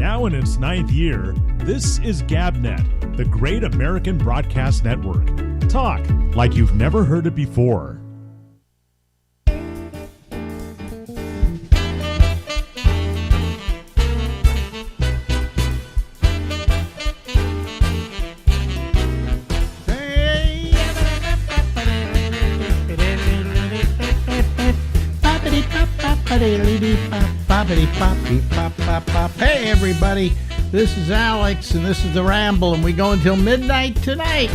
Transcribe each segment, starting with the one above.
Now in its 9th year, this is GabNet, the Great American Broadcast Network. Talk like you've never heard it before. Hey everybody, this is Alex and this is the Ramble, and we go until midnight tonight.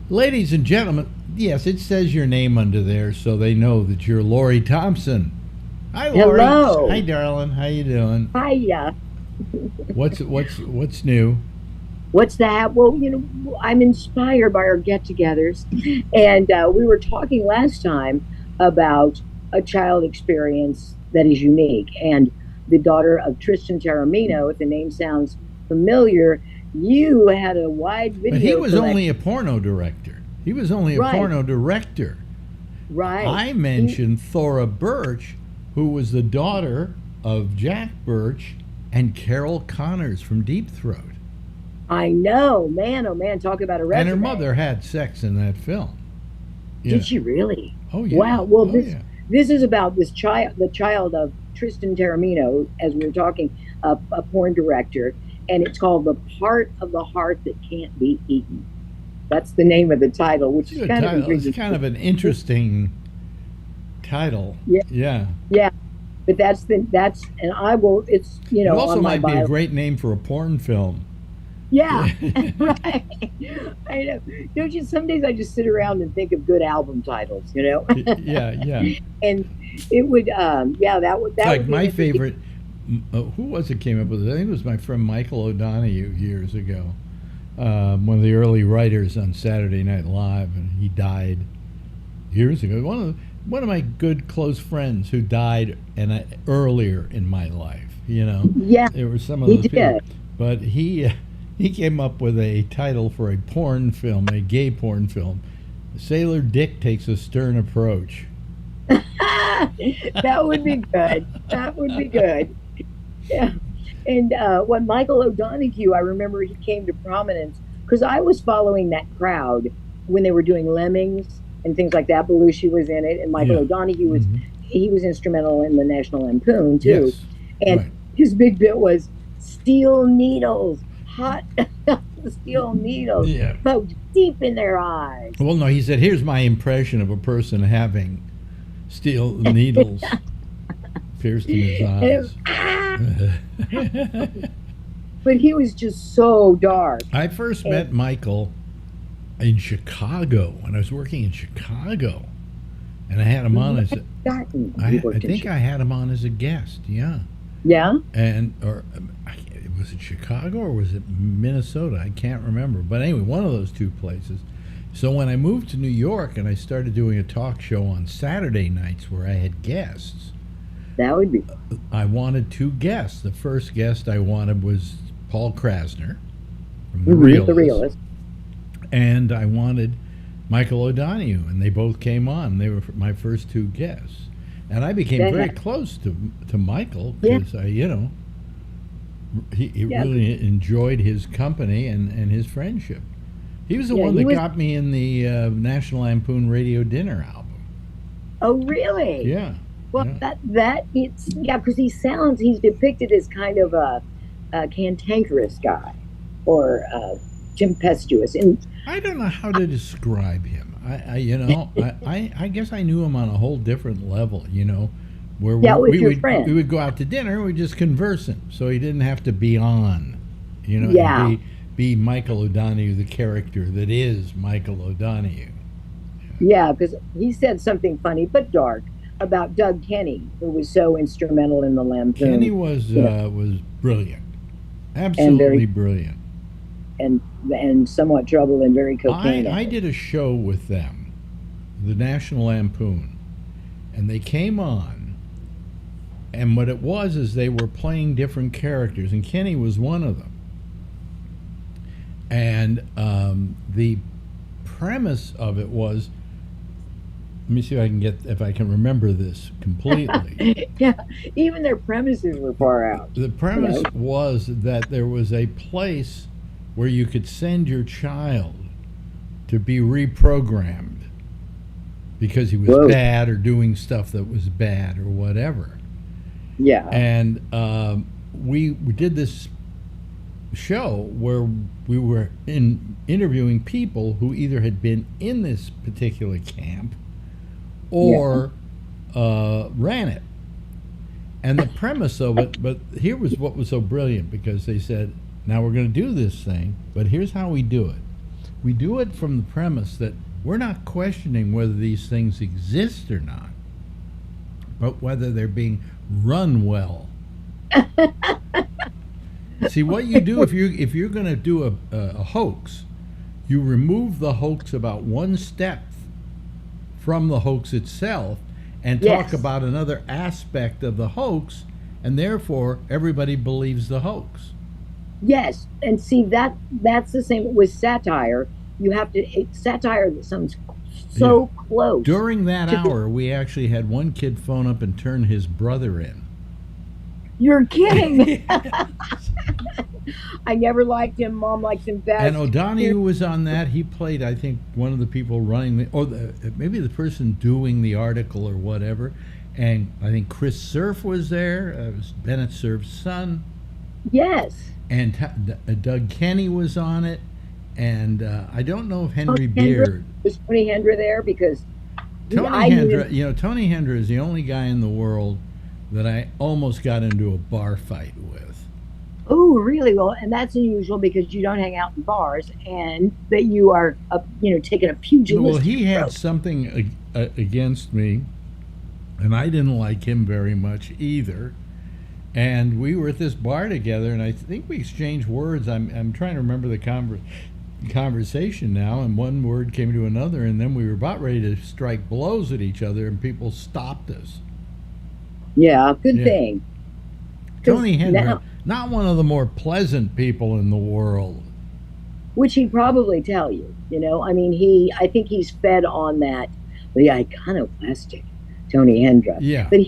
Ladies and gentlemen, yes, it says your name under there so they know that you're Lori Thompson. Hi Lori. Hello. Hi darling, how you doing? Hiya. What's new? What's that? Well, I'm inspired by our get-togethers, and we were talking last time about a child experience that is unique, and the daughter of Tristan Taormino. If the name sounds familiar, you had a wide video. But he was only a porno director. He was only a porno director. Right. I mentioned Thora Birch, who was the daughter of Jack Birch and Carol Connors from Deep Throat. I know, man. Oh man, talk about a resume. And her mother had sex in that film. Yeah. Did she really? Oh yeah. Wow. Well, this is about this child, the child of Tristan Taormino, as we were talking, a porn director, and it's called "The Part of the Heart That Can't Be Eaten." That's the name of the title, which is kind of intriguing. It's kind of an interesting title. Yeah. Yeah. Yeah. But and I will. It's It also on my might be bio. a great name for a porn film. Yeah, right. I know. Don't you? Some days I just sit around and think of good album titles, Yeah. And it would, that would. Like my favorite. Who was it came up with it? I think it was my friend Michael O'Donoghue years ago. One of the early writers on Saturday Night Live, and he died years ago. One of my good close friends who died earlier in my life. Yeah, there were some of those people, but he came up with a title for a porn film, a gay porn film. Sailor Dick Takes a Stern Approach. That would be good. That would be good. Yeah. And when Michael O'Donoghue, I remember he came to prominence because I was following that crowd when they were doing Lemmings and things like that. Belushi was in it, and Michael O'Donoghue was he was instrumental in the National Lampoon too. Yes. And his big bit was steel needles, hot steel needles, poked deep in their eyes. Well, no, he said, here's my impression of a person having steel needles pierced in his eyes. But he was just so dark. I first met Michael in Chicago when I was working in Chicago, and I had him on as I think I had him on as a guest. Yeah. And was it Chicago or was it Minnesota? I can't remember. But anyway, one of those two places. So when I moved to New York and I started doing a talk show on Saturday nights where I had guests, that would be. I wanted two guests. The first guest I wanted was Paul Krasner from The Realist. And I wanted Michael O'Donoghue, and they both came on. They were my first two guests. And I became very close to Michael because he really enjoyed his company and his friendship. He was the one that got me in the National Lampoon Radio Dinner album. Oh, really? Yeah. Well, because he's depicted as kind of a cantankerous guy or tempestuous. And I don't know how to describe him. I guess I knew him on a whole different level, where we would go out to dinner and we'd just converse him, so he didn't have to be on, be Michael O'Donoghue, the character that is Michael O'Donoghue. Yeah, because he said something funny but dark about Doug Kenny, who was so instrumental in the Lampoon. Kenny was brilliant, absolutely brilliant, and somewhat troubled and very cocaine. I did a show with them, the National Lampoon, and they came on, and what it was is they were playing different characters, and Kenny was one of them. And the premise of it was let me see if I can remember this completely. Yeah, even their premises were far out. The premise was that there was a place where you could send your child to be reprogrammed because he was bad or doing stuff that was bad or whatever. Yeah. And we did this show where we were interviewing people who either had been in this particular camp or ran it. And the premise of it, but here was what was so brilliant, because they said, now we're going to do this thing, but here's how we do it. We do it from the premise that we're not questioning whether these things exist or not, but whether they're being run well. See, what you do if you're going to do a hoax, you remove the hoax about one step from the hoax itself and talk about another aspect of the hoax, and therefore everybody believes the hoax. Yes, and see, that's the same with satire. You have to satire that sounds so close. During that hour, we actually had one kid phone up and turn his brother in. You're kidding. I never liked him. Mom liked him best. And O'Donoghue was on that. He played, I think, one of the people running maybe the person doing the article or whatever. And I think Chris Cerf was there. It was Bennett Cerf's son. Yes. And Doug Kenny was on it. And I don't know if Henry Beard. Was Tony Hendra there? Because Tony Hendra is the only guy in the world that I almost got into a bar fight with. Oh, really? Well, and that's unusual because you don't hang out in bars, and that you are, taking a pugilistic Well, he had approach. something against me, and I didn't like him very much either. And we were at this bar together, and I think we exchanged words. I'm trying to remember the conversation now, and one word came to another, and then we were about ready to strike blows at each other, and people stopped us. Yeah, good thing. Tony Hendra, not one of the more pleasant people in the world. Which he'd probably tell you, I mean, I think he's fed on that, the iconoclastic Tony Hendra. Yeah. But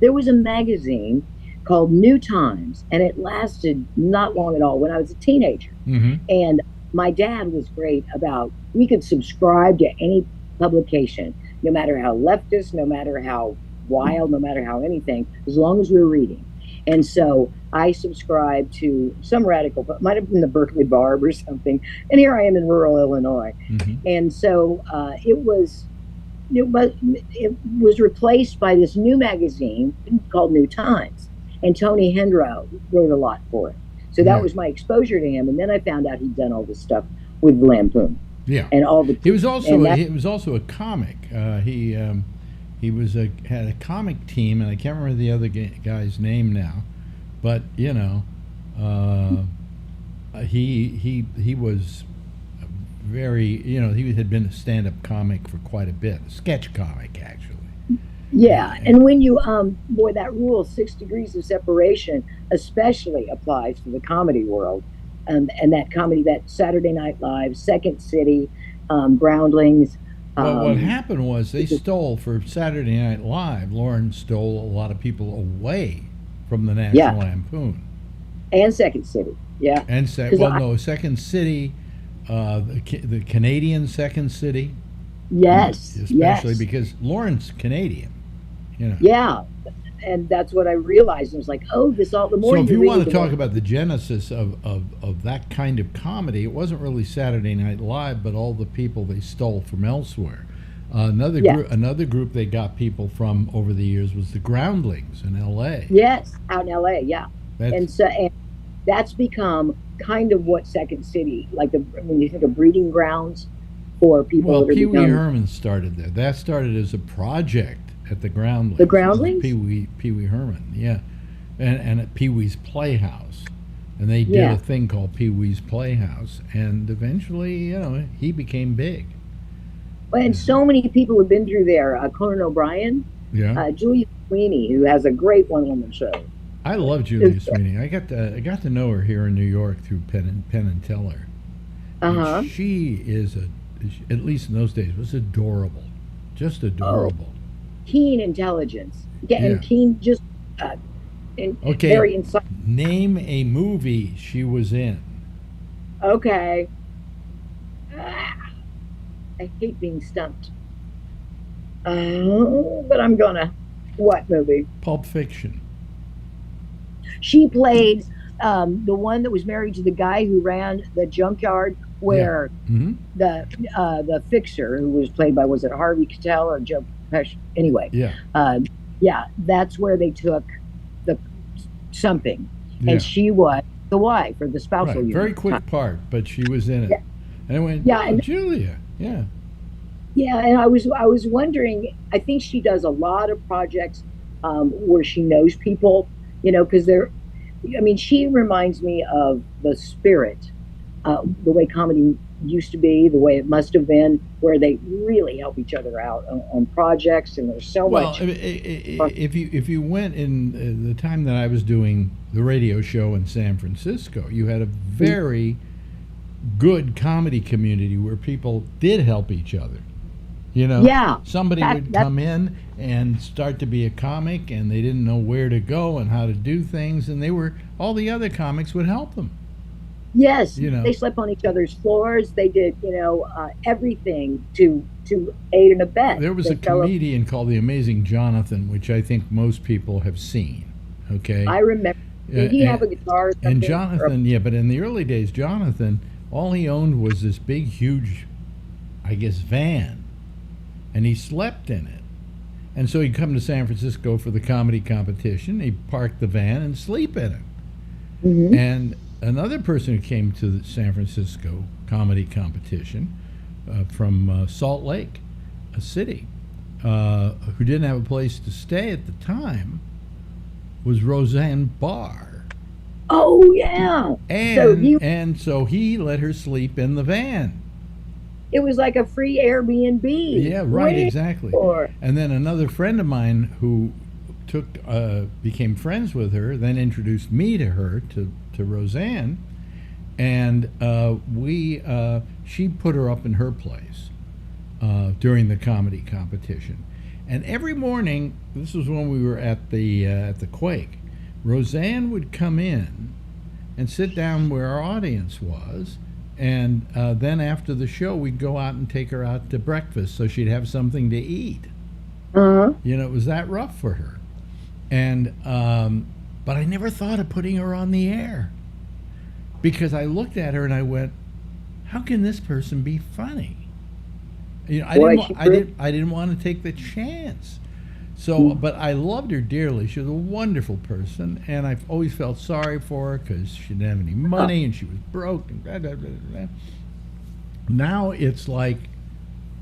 there was a magazine called New Times, and it lasted not long at all when I was a teenager. Mm-hmm. And my dad was great about, we could subscribe to any publication, no matter how leftist, no matter how wild, no matter how anything, as long as we were reading. And so I subscribed to some radical, but it might have been the Berkeley Barb or something. And here I am in rural Illinois. Mm-hmm. And so it was replaced by this new magazine called New Times. And Tony Hendra wrote a lot for it. So that was my exposure to him. And then I found out he'd done all this stuff with Lampoon. Yeah. And all the he was also a comic. He had a comic team, and I can't remember the other guy's name now, but he was very, he had been a stand-up comic for quite a bit, a sketch comic actually. Yeah, and when you that rule 6 degrees of separation especially applies to the comedy world, and that Saturday Night Live, Second City, Groundlings. Well, what happened was they stole for Saturday Night Live. Lauren stole a lot of people away from the National Lampoon. And Second City, yeah. And Second City, the Canadian Second City. Yes, especially because Lauren's Canadian, Yeah, and that's what I realized. I was like, oh, the more. So if you want to talk about the genesis of that kind of comedy, it wasn't really Saturday Night Live, but all the people they stole from elsewhere. Another group they got people from over the years was the Groundlings in L.A. Yes, out in L.A. Yeah, and that's become kind of what Second City, when you think of breeding grounds for people. Well, Pee Wee Herman started there. That started as a project at the Groundlings. The Groundlings? Pee Wee Herman, yeah. And at Pee Wee's Playhouse. And they did a thing called Pee Wee's Playhouse. And eventually, he became big. And so many people have been through there. Conan O'Brien. Yeah. Julia Sweeney, who has a great one-woman show. I love Julia Sweeney. I got to know her here in New York through Penn and Teller. Uh-huh. And she is at least in those days, was adorable. Just adorable. Keen intelligence. And keen, just and okay. Very insightful. Name a movie she was in. Okay. I hate being stumped. But I'm gonna. What movie? Pulp Fiction. She played the one that was married to the guy who ran the junkyard, where the fixer, who was played by, was it Harvey Keitel or Joe Pesci? Anyway, that's where they took the something, and she was the wife or the spousal unit. Very quick part, but she was in it, and I went, and Julia, and I was wondering. I think she does a lot of projects where she knows people, because she reminds me of the spirit, the way comedy used to be, the way it must have been, where they really help each other out on projects, and there's so much. If you went in the time that I was doing the radio show in San Francisco, you had a very good comedy community where people did help each other. Somebody would come in and start to be a comic, and they didn't know where to go and how to do things, and all the other comics would help them. Yes, they slept on each other's floors. They did, everything to aid and abet. There was a comedian called The Amazing Jonathan, which I think most people have seen. Okay, I remember. Did he have a guitar? Or something? And Jonathan, but in the early days, Jonathan, all he owned was this big, huge, I guess, van. And he slept in it. And so he'd come to San Francisco for the comedy competition. He'd park the van and sleep in it. And another person who came to the San Francisco comedy competition from Salt Lake, a city, who didn't have a place to stay at the time, was Roseanne Barr. Oh, yeah. And so he let her sleep in the van. It was like a free Airbnb. Yeah, right, exactly. And then another friend of mine who became friends with her, then introduced me to her, to Roseanne, and she put her up in her place during the comedy competition. And every morning, this was when we were at the Quake, Roseanne would come in and sit down where our audience was. And then after the show, we'd go out and take her out to breakfast so she'd have something to eat. It was that rough for her. And but I never thought of putting her on the air, because I looked at her and I went, how can this person be funny? I didn't want to take the chance. So, but I loved her dearly. She was a wonderful person, and I've always felt sorry for her because she didn't have any money and she was broke and blah, blah, blah, blah. Now it's like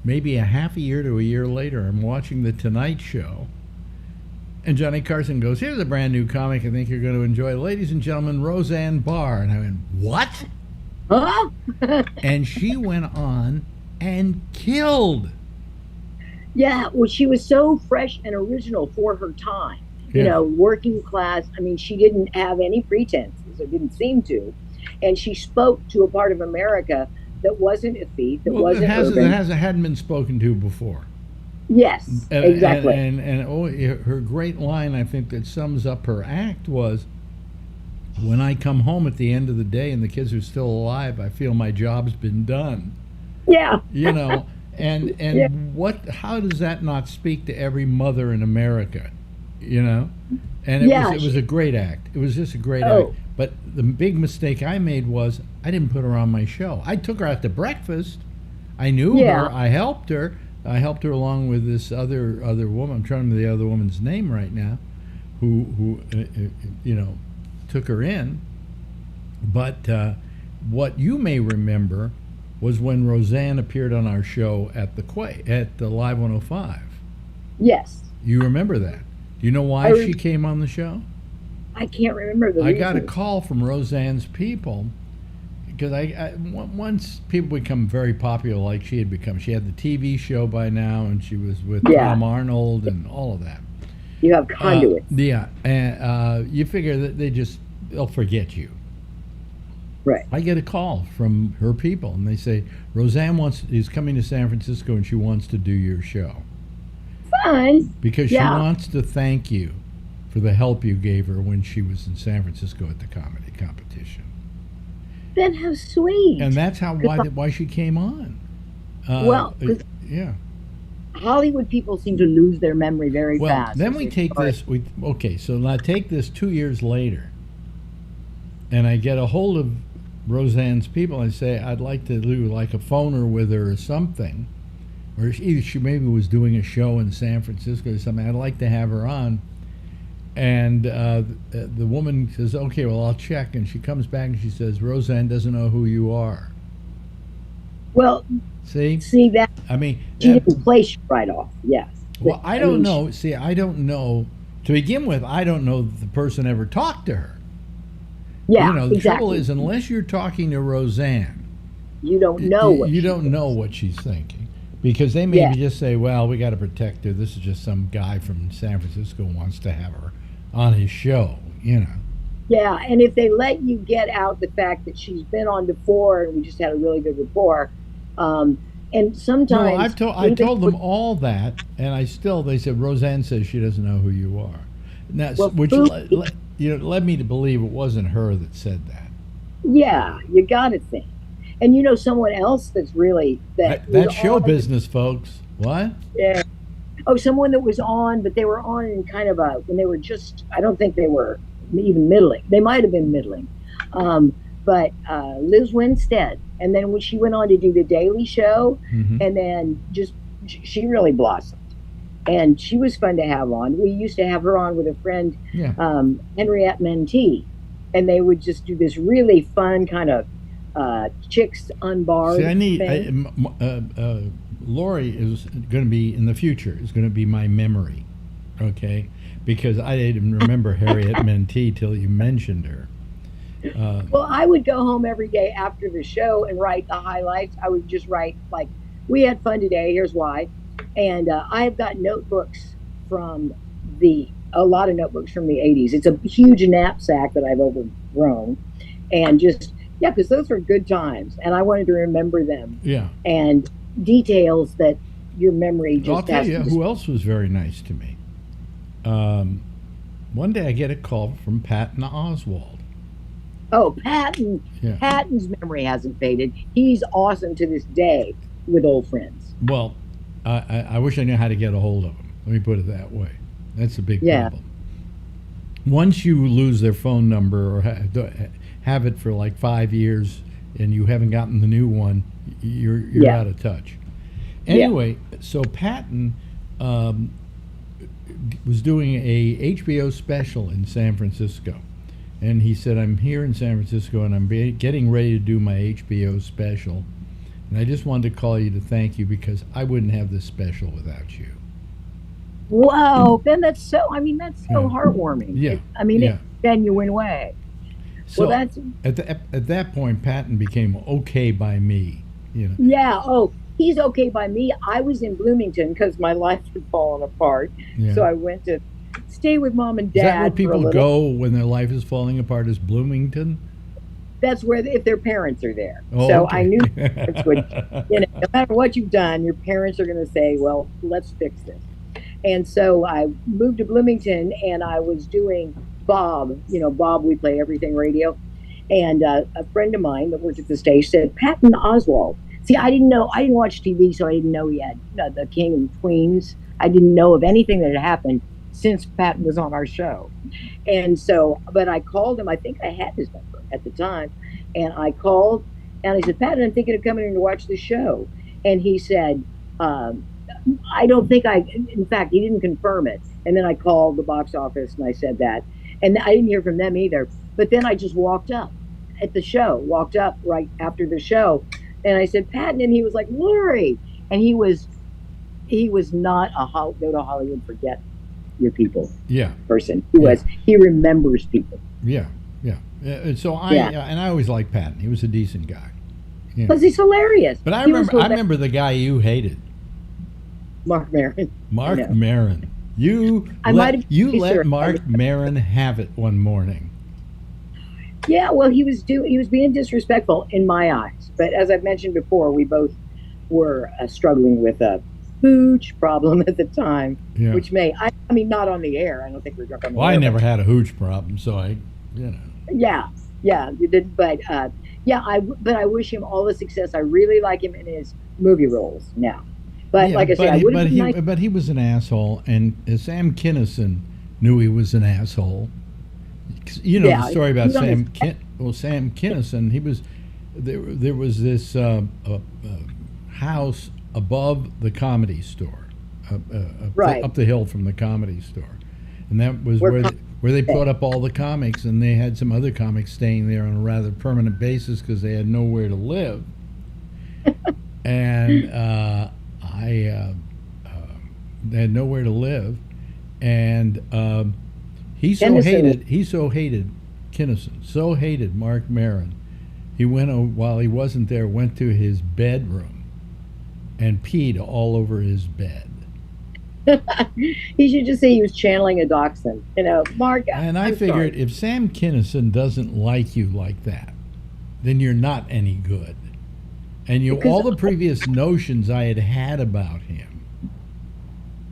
maybe a half a year to a year later, I'm watching The Tonight Show, and Johnny Carson goes, here's a brand new comic I think you're going to enjoy. Ladies and gentlemen, Roseanne Barr. And I went, what? Huh? And she went on and killed. Yeah, well, she was so fresh and original for her time. Working class. She didn't have any pretenses, or didn't seem to. And she spoke to a part of America that wasn't effete, that wasn't urban. That hadn't been spoken to before. Yes, exactly. And her great line, I think, that sums up her act was, when I come home at the end of the day and the kids are still alive, I feel my job's been done. Yeah. And how does that not speak to every mother in America, And it was a great act. It was just a great act. But the big mistake I made was I didn't put her on my show. I took her out to breakfast. I knew her. I helped her. I helped her along with this other woman. I'm trying to remember the other woman's name right now, who took her in. But what you may remember was when Roseanne appeared on our show at the Live 105. Yes. You remember that? Do you know why she came on the show? I can't remember the reason. I got a call from Roseanne's people, because once people become very popular like she had become, she had the TV show by now, and she was with Tom Arnold and all of that. You have conduits. And you figure that they'll forget you. Right. I get a call from her people, and they say, Roseanne is coming to San Francisco, and she wants to do your show. fun. Because she wants to thank you for the help you gave her when she was in San Francisco at the comedy competition. Then how sweet. And that's why she came on. Hollywood people seem to lose their memory very fast. Then we take this. So now take this 2 years later, and I get a hold of Roseanne's people. I say I'd like to do like a phoner with her or something, or either she maybe was doing a show in San Francisco or something. I'd like to have her on. And the woman says, "Okay, well, I'll check." And she comes back and she says, "Roseanne doesn't know who you are." Well, see that. I mean, she didn't place you right off. Yes. Well, I don't know. See, I don't know. To begin with, I don't know that the person ever talked to her. Yeah, the trouble is, unless you're talking to Roseanne, you don't know. You don't know what she's thinking, because they maybe just say, "Well, we got to protect her. This is just some guy from San Francisco who wants to have her on his show." Yeah, and if they let you get out the fact that she's been on before and we just had a really good rapport, and sometimes I told them all that, and they said Roseanne says she doesn't know who you are. Now, which led me to believe it wasn't her that said that. Yeah, you got to think, and someone else that's really that's show business, folks. What? Yeah. Oh, someone that was on, but they were on in kind of when they were just, I don't think they were even middling. They might have been middling. But Liz Winstead. And then when she went on to do The Daily Show, and then she really blossomed. And she was fun to have on. We used to have her on with a friend, Henriette Mentee. And they would just do this really fun kind of chicks unbarred thing. Lori is going to be, in the future, is going to be my memory, okay? Because I didn't remember Harriet Mentee till you mentioned her. Well, I would go home every day after the show and write the highlights. I would just write, like, we had fun today, here's why. And I have got notebooks a lot of notebooks from the 80s. It's a huge knapsack that I've overgrown. And because those were good times. And I wanted to remember them. Yeah. And details that your memory just I'll tell you who else was very nice to me. One day I get a call from Patton Oswalt. Oh, Patton. Yeah. Patton's memory hasn't faded. He's awesome to this day with old friends. Well, I wish I knew how to get a hold of him. Let me put it that way. That's a big problem. Once you lose their phone number or have it for like 5 years and you haven't gotten the new one, you're out of touch. Anyway, so Patton was doing a HBO special in San Francisco. And he said, "I'm here in San Francisco and I'm getting ready to do my HBO special. And I just wanted to call you to thank you because I wouldn't have this special without you." Wow, Ben, that's so heartwarming. Yeah. In a genuine way. So that's at that point, Patton became okay by me. Yeah. Oh, he's okay by me. I was in Bloomington because my life had fallen apart. Yeah. So I went to stay with mom and dad. Is that where people go when their life is falling apart? Is Bloomington? That's where, if their parents are there. Oh, so okay. I knew parents would, no matter what you've done, your parents are going to say, "Well, let's fix this." And so I moved to Bloomington, and I was doing Bob. Bob, we play everything radio. And a friend of mine that worked at the station said, "Patton Oswalt." See, I didn't watch TV, so I didn't know he had the King and Queens. I didn't know of anything that had happened since Patton was on our show. And so, but I called him. I think I had his number at the time. And I called, and I said, "Patton, I'm thinking of coming in to watch the show." And he said, "I don't think in fact, he didn't confirm it." And then I called the box office and I said that. And I didn't hear from them either. But then I just walked up right after the show. And I said, "Patton," and he was like, "Lori." And he was not a go to Hollywood, forget your people person. He remembers people. Yeah. So I always liked Patton. He was a decent guy. Because he's hilarious. But I remember the guy you hated. Mark Maron. Mark Maron. You let Mark Maron have it one morning. Yeah, well, he was being disrespectful in my eyes. But as I've mentioned before, we both were struggling with hooch problem at the time, Yeah. which I mean, not on the air. I don't think we were drunk on the Well, air. I never had a hooch problem, so Yeah, you did, but but I wish him all the success. I really like him in his movie roles now. But Yeah, like I said, I would have been nice. but he was an asshole, and Sam Kinison knew he was an asshole. You know the story about Sam Kinison. He was there was this house above the Comedy Store, up the hill from the Comedy Store, and that was where they put up all the comics, and they had some other comics staying there on a rather permanent basis because they had nowhere to live, and they had nowhere to live, and he so hated Kinison, so hated Mark Maron. He went, while he wasn't there, went to his bedroom and peed all over his bed. He should just say he was channeling a dachshund, Mark. And I figured, if Sam Kinison doesn't like you like that, then you're not any good. And all the previous notions I had about him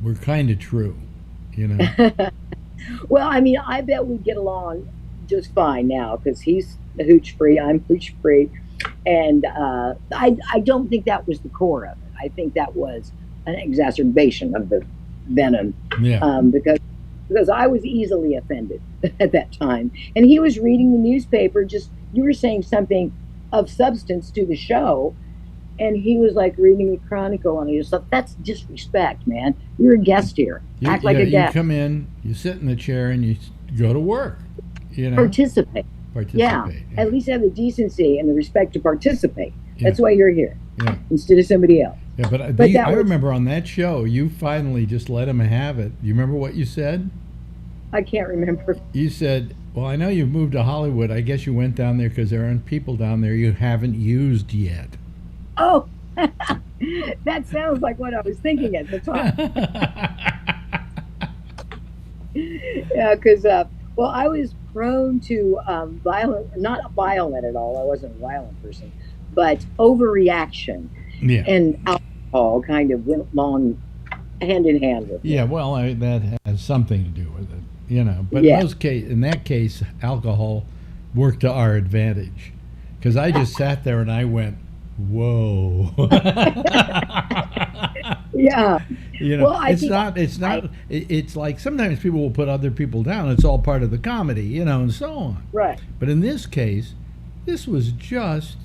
were kind of true, Well, I mean, I bet we'd get along just fine now because he's hooch free, I'm hooch free, and I don't think that was the core of it. I think that was an exacerbation of the venom, because I was easily offended at that time, and he was reading the newspaper. You were saying something of substance to the show, and he was like reading the Chronicle, and he just thought, that's disrespect, man. You're a guest here. Act like a guest. You come in, you sit in the chair, and you go to work. Participate. Yeah, at least have the decency and the respect to participate. That's why you're here, instead of somebody else. Yeah, but I remember on that show, you finally just let him have it. You remember what you said? I can't remember. You said, well, I know you've moved to Hollywood. I guess you went down there because there aren't people down there you haven't used yet. Oh, that sounds like what I was thinking at the time. Yeah, because, I was prone to not violent at all. I wasn't a violent person, but overreaction. Yeah. And alcohol kind of went along hand in hand with it. Yeah, well, that has something to do with it, But in that case, alcohol worked to our advantage, because I just sat there and I went, whoa. Yeah. It's like sometimes people will put other people down. It's all part of the comedy, and so on. Right. But in this case, this was just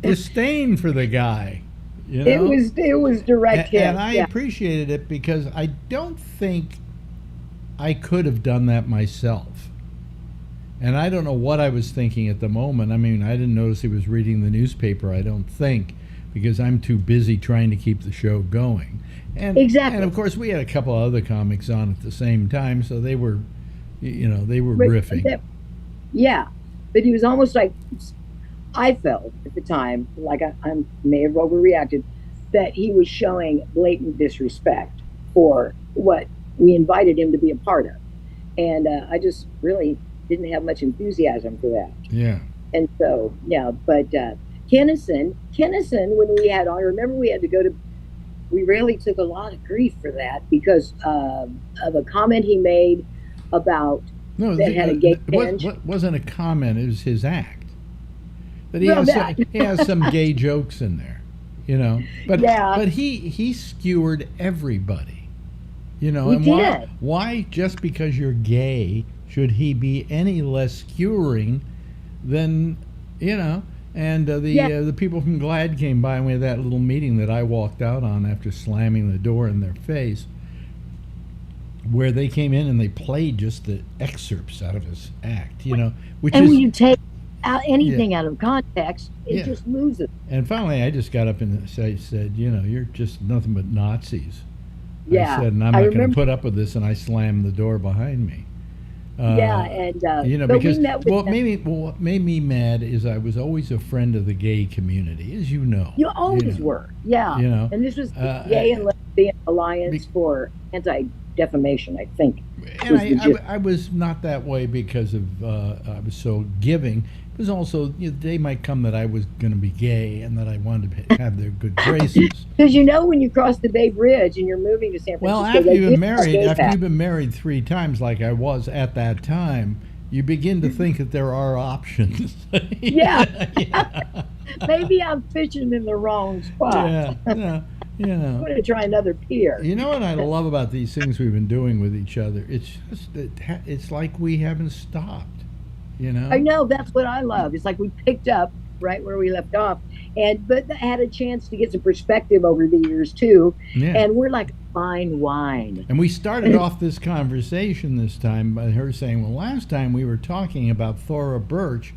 disdain for the guy. It was direct hit. And I appreciated it because I don't think I could have done that myself. And I don't know what I was thinking at the moment. I mean, I didn't notice he was reading the newspaper, I don't think, because I'm too busy trying to keep the show going. And, exactly. And of course, we had a couple of other comics on at the same time, so they were, riffing. But he was almost like, I felt at the time, like I may have overreacted, that he was showing blatant disrespect for what we invited him to be a part of. And I just really didn't have much enthusiasm for that. Yeah. And so, but Kinison, when we had on, I remember we really took a lot of grief for that because of a comment he made about that had a gay tinge. What wasn't a comment, it was his act. That he has some gay jokes in there, But he skewered everybody, And why just because you're gay should he be any less skewering than, And the people from GLAAD came by, and we had that little meeting that I walked out on after slamming the door in their face, where they came in and they played just the excerpts out of his act, which when you take anything out of context, it just loses. And finally, I just got up and said, you're just nothing but Nazis. Yeah. I said, and I'm not going to put up with this, and I slammed the door behind me. Because what made me mad is I was always a friend of the gay community, as you know. You always were, And this was the Gay and Lesbian Alliance for Anti-Defamation, I think. And I was not that way because of I was so giving. was also the day might come that I was going to be gay and that I wanted to have their good graces. Because when you cross the Bay Bridge and you're moving to San Francisco. Well, after you've been married 3 times, like I was at that time, you begin to think that there are options. Yeah. Maybe I'm fishing in the wrong spot. Yeah. I'm going to try another pier. You know what I love about these things we've been doing with each other? It's just it's like we haven't stopped. I know, that's what I love. It's like we picked up right where we left off, but I had a chance to get some perspective over the years too. Yeah. And we're like fine wine. And we started off this conversation this time by her saying, "Well, last time we were talking about Thora Birch,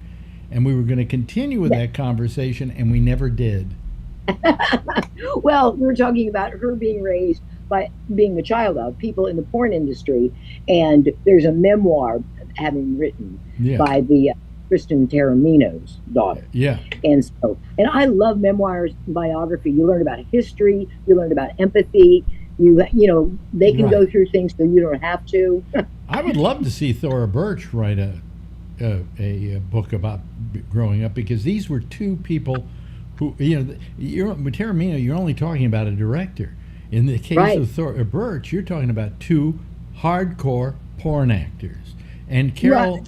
and we were going to continue with that conversation, and we never did." Well, we were talking about her being raised by being the child of people in the porn industry, and there's a memoir having written by the Kristen Taramino's daughter. Yeah. And I love memoirs, biography. You learn about history, you learn about empathy. They can go through things so you don't have to. I would love to see Thora Birch write a book about growing up, because these were 2 people who, with Taramino, you're only talking about a director. In the case of Thora Birch, you're talking about 2 hardcore porn actors. And Carol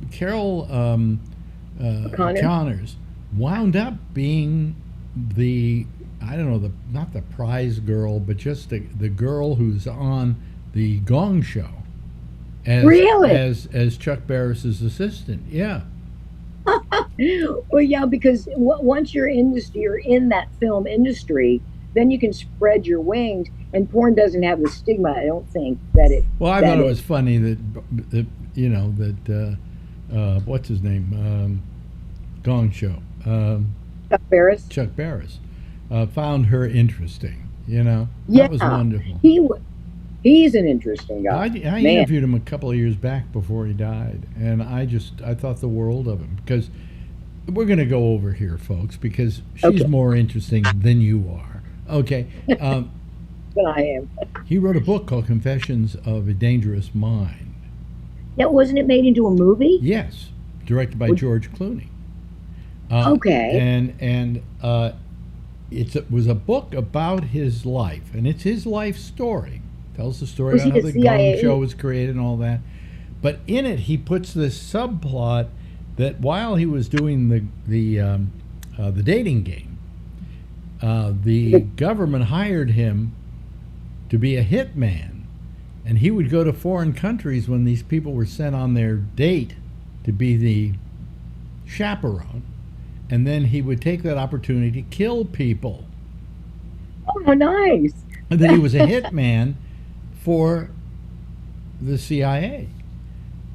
Connors wound up being not the prize girl, but just the girl who's on the Gong Show. As Chuck Barris's assistant. Yeah. Well, yeah, because once you're in that film industry, then you can spread your wings, and porn doesn't have the stigma. I don't think that it. Well, I thought it was funny that what's his name, Gong Show, Chuck Barris, found her interesting. That was wonderful. He's an interesting guy. I interviewed him a couple of years back before he died, and I thought the world of him, because we're going to go over here, folks, because she's more interesting than you are. Okay. But I am. He wrote a book called Confessions of a Dangerous Mind. Yeah, wasn't it made into a movie? Yes, directed by George Clooney. Okay. And it was a book about his life, and it's his life story. Tells the story about how the Gong Show was created and all that. But in it, he puts this subplot that while he was doing the dating game, the government hired him to be a hitman, and he would go to foreign countries when these people were sent on their date to be the chaperone, and then he would take that opportunity to kill people. Oh, nice. And then he was a hitman for the CIA,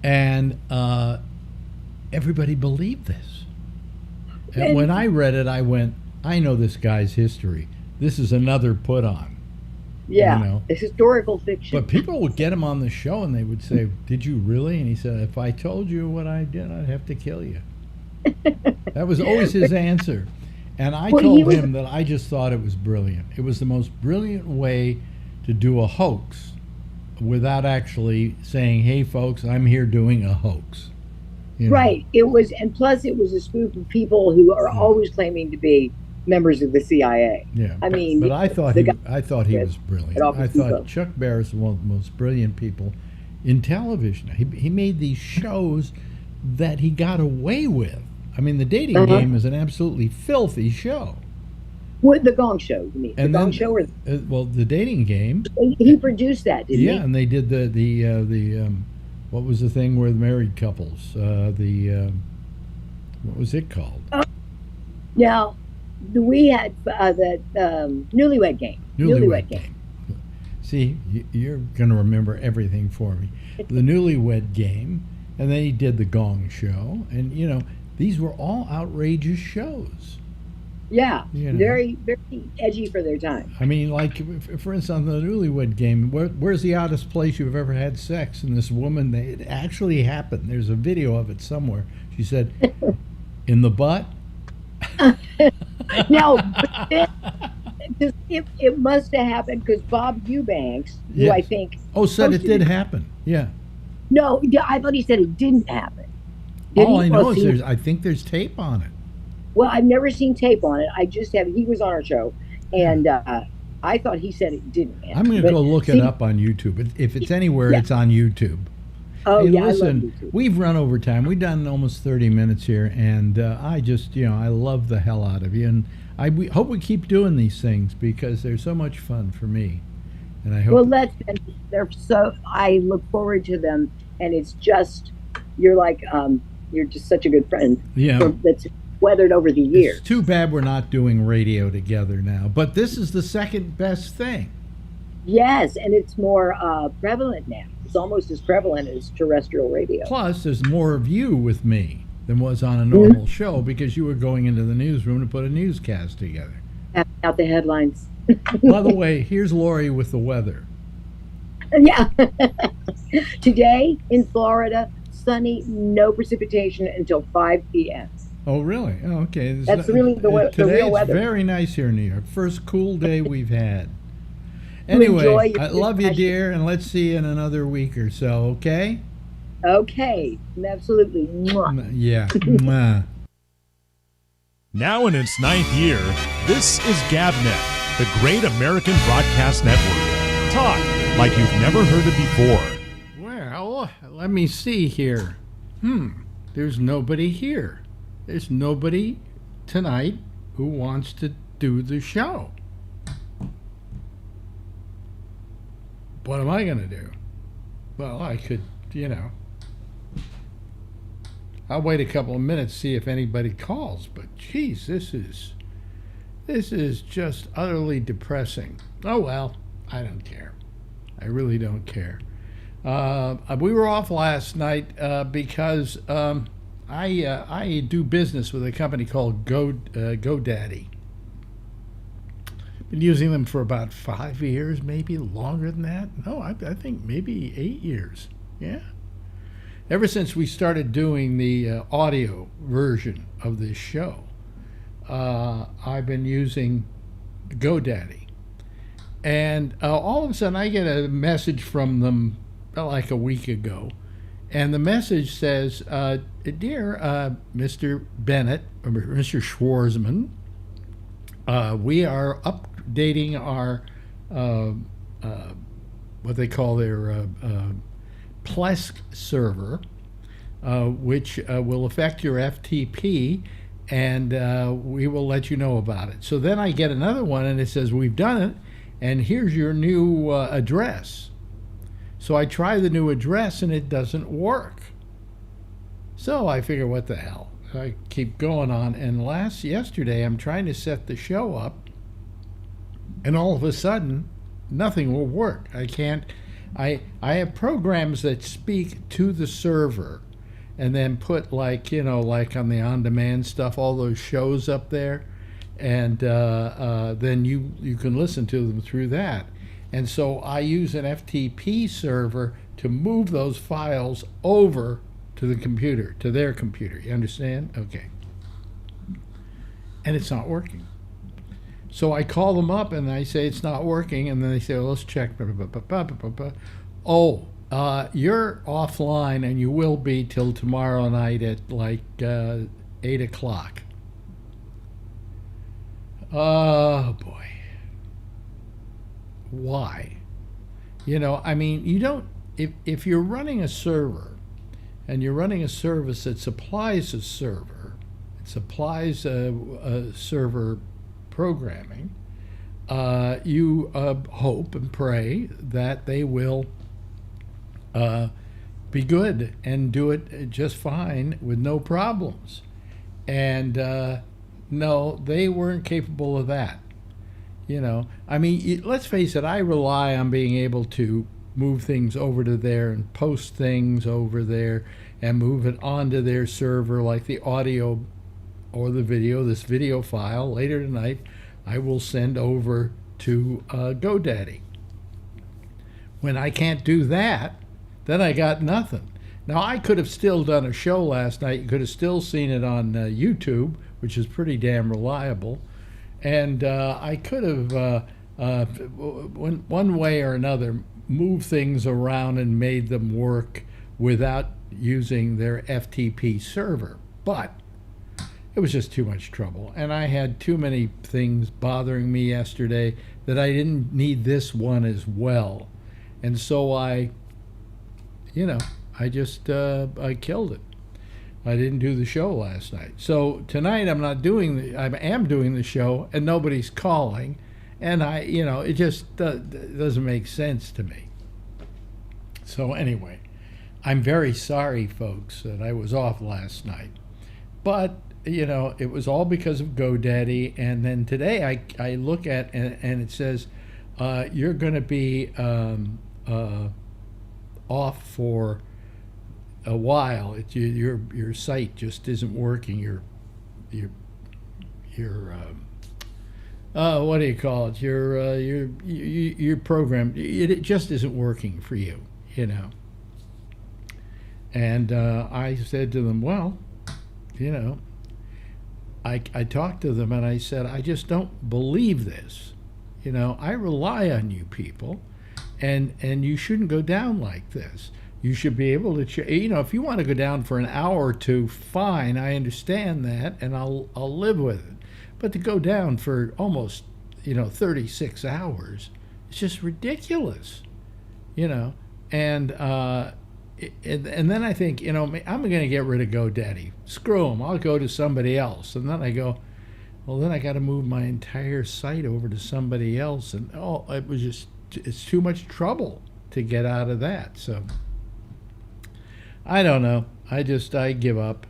and everybody believed this. And when I read it, I went, I know this guy's history. This is another put on. Yeah, it's historical fiction. But people would get him on the show and they would say, "Did you really?" And he said, "If I told you what I did, I'd have to kill you." That was always his answer. And I told him that I just thought it was brilliant. It was the most brilliant way to do a hoax without actually saying, "Hey, folks, I'm here doing a hoax." Right. It was, and plus it was a spoof of people who are always claiming to be members of the CIA. Yeah. I mean, but I thought he was brilliant. I thought Chuck Barris was one of the most brilliant people in television. He made these shows that he got away with. I mean, the dating game is an absolutely filthy show. What, the Gong Show, you mean? And the Gong Show? Or well, the dating game. He produced that, didn't he? Yeah, and they did the what was the thing where the married couples, what was it called? Now, we had the Newlywed Game. Newlywed Game. See, you're going to remember everything for me. The Newlywed Game, and then he did the Gong Show, and, these were all outrageous shows. Yeah, very, very edgy for their time. I mean, like, for instance, on the Newlywed Game, where's the oddest place you've ever had sex? And this woman, it actually happened. There's a video of it somewhere. She said, "In the butt." No, it must have happened because Bob Eubanks, who I think... said it did happen. Yeah. No, I thought he said it didn't happen. All I know is I think there's tape on it. Well, I've never seen tape on it. I just have. He was on our show, and I thought he said it didn't. I'm going to go look it up on YouTube. If it's anywhere, it's on YouTube. Oh, hey, yeah, listen, I love YouTube. We've run over time. We've done almost 30 minutes here, and I just, I love the hell out of you. And we hope we keep doing these things because they're so much fun for me. And I hope. Well, I look forward to them, and it's just, you're just such a good friend. Yeah. That's weathered over the years. It's too bad we're not doing radio together now, but this is the second best thing. Yes, and it's more prevalent now. It's almost as prevalent as terrestrial radio. Plus, there's more of you with me than was on a normal show because you were going into the newsroom to put a newscast together. Out the headlines. By the way, here's Lori with the weather. Yeah. Today in Florida, sunny, no precipitation until 5 p.m. Oh, really? Oh, okay. That's really the real weather. Today it's very nice here in New York. First cool day we've had. Anyway, I love you, dear, and let's see you in another week or so, okay? Okay, absolutely. Mwah. Yeah. Mwah. Now in its 9th year, this is GabNet, the Great American Broadcast Network. Talk like you've never heard it before. Well, let me see here. There's nobody here. There's nobody tonight who wants to do the show. What am I going to do? Well, I could, I'll wait a couple of minutes, see if anybody calls. But, geez, this is just utterly depressing. Oh, well, I don't care. I really don't care. We were off last night because I do business with a company called GoDaddy. Been using them for about 5 years, maybe longer than that. No, I think maybe 8 years. Yeah. Ever since we started doing the audio version of this show, I've been using GoDaddy. And all of a sudden I get a message from them like a week ago. And the message says, Dear Mr. Bennett, or Mr. Schwarzman, we are updating our, what they call their Plesk server, which will affect your FTP, and we will let you know about it. So then I get another one, and it says, we've done it, and here's your new address. So I try the new address, and it doesn't work. So I figure, what the hell? I keep going on, and yesterday I'm trying to set the show up, and all of a sudden nothing will work. I can't. I have programs that speak to the server and then put like on the on-demand stuff, all those shows up there, and then you can listen to them through that. And so I use an FTP server to move those files over to the computer, to their computer. You understand? Okay. And it's not working. So I call them up and I say it's not working, and then they say, well, let's check. Oh, you're offline, and you will be till tomorrow night at like 8 o'clock. Oh, boy. Why? You don't, if you're running a server, and you're running a service that supplies a server, it supplies a server programming, you hope and pray that they will be good and do it just fine with no problems. And no, they weren't capable of that. Let's face it, I rely on being able to move things over to there and post things over there and move it onto their server, like the audio or the video, this video file. Later tonight, I will send over to GoDaddy. When I can't do that, then I got nothing. Now, I could have still done a show last night. You could have still seen it on YouTube, which is pretty damn reliable. And I could have, one way or another, moved things around and made them work without using their FTP server, but it was just too much trouble. And I had too many things bothering me yesterday that I didn't need this one as well. And so I just I killed it. I didn't do the show last night. So tonight I am doing the show and nobody's calling. And it just doesn't make sense to me. So anyway, I'm very sorry, folks, that I was off last night. But, it was all because of GoDaddy. And then today I look at and it says, you're going to be off for a while. Your site just isn't working. Your what do you call it? Your program, it just isn't working for you, And I said to them, well, I talked to them and I said, I just don't believe this. I rely on you people, and you shouldn't go down like this. You should be able to, if you want to go down for an hour or two, fine, I understand that, and I'll live with it. But to go down for almost, 36 hours, it's just ridiculous, And then I think, I'm going to get rid of GoDaddy. Screw them. I'll go to somebody else. And then I go, well, then I got to move my entire site over to somebody else. And, it's too much trouble to get out of that. So I don't know. I give up,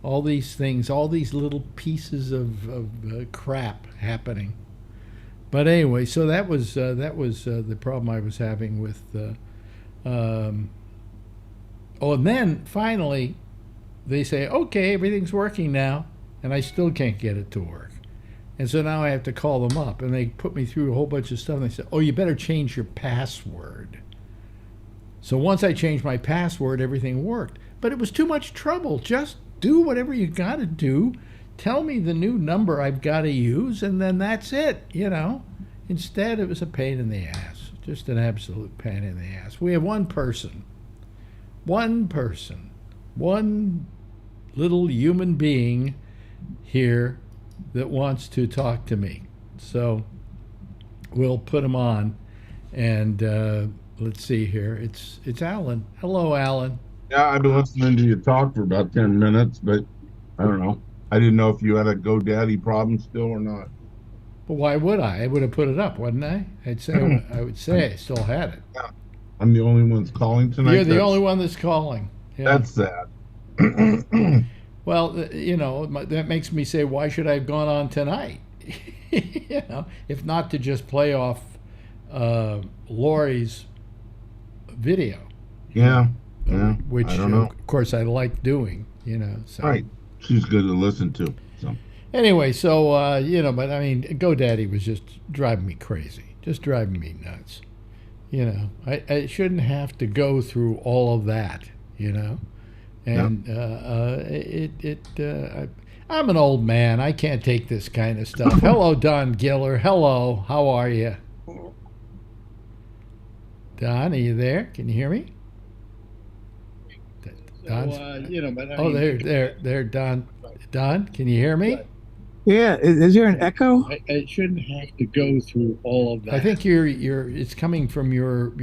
all these things, all these little pieces of crap happening. But anyway, so that was the problem I was having with, and then finally they say, okay, everything's working now, and I still can't get it to work. And so now I have to call them up, and they put me through a whole bunch of stuff, and they said, oh, you better change your password. So once I changed my password, everything worked. But it was too much trouble. Just do whatever you got to do. Tell me the new number I've got to use, and then that's it, Instead, it was a pain in the ass. Just an absolute pain in the ass. We have one person, one little human being here that wants to talk to me. So we'll put him on, and let's see here. It's Alan. Hello, Alan. Yeah, I've been listening to you talk for about 10 minutes, but I don't know. I didn't know if you had a GoDaddy problem still or not. But why would I? I would have put it up, wouldn't I? I would say I still had it. Yeah. I'm the only one that's calling tonight. You're the only one that's calling. Yeah. That's sad. Well, that makes me say, why should I have gone on tonight? If not to just play off Lori's video. Yeah. Which, I don't know. Of course, I like doing, So. Right. She's good to listen to. So. Anyway, so, but I mean, GoDaddy was just driving me crazy. Just driving me nuts. I shouldn't have to go through all of that, And I'm an old man. I can't take this kind of stuff. Hello, Don Giller. Hello. How are you? Don, are you there? Can you hear me? Don? There, Don. Don, can you hear me? Yeah. Is there an echo? I shouldn't have to go through all of that. I think it's coming from your.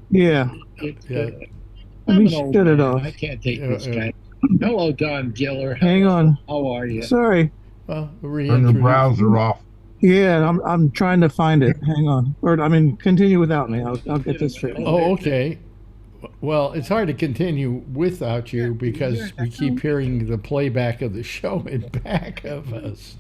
Yeah. Let me shut it off. I can't take this guy. Hello, Don Giller. Hang on. How are you? Sorry. Well, turn the browser off. Yeah, I'm trying to find it. Hang on. Continue without me. I'll get this straight. Oh, okay. Well, it's hard to continue without you because we keep hearing the playback of the show in back of us.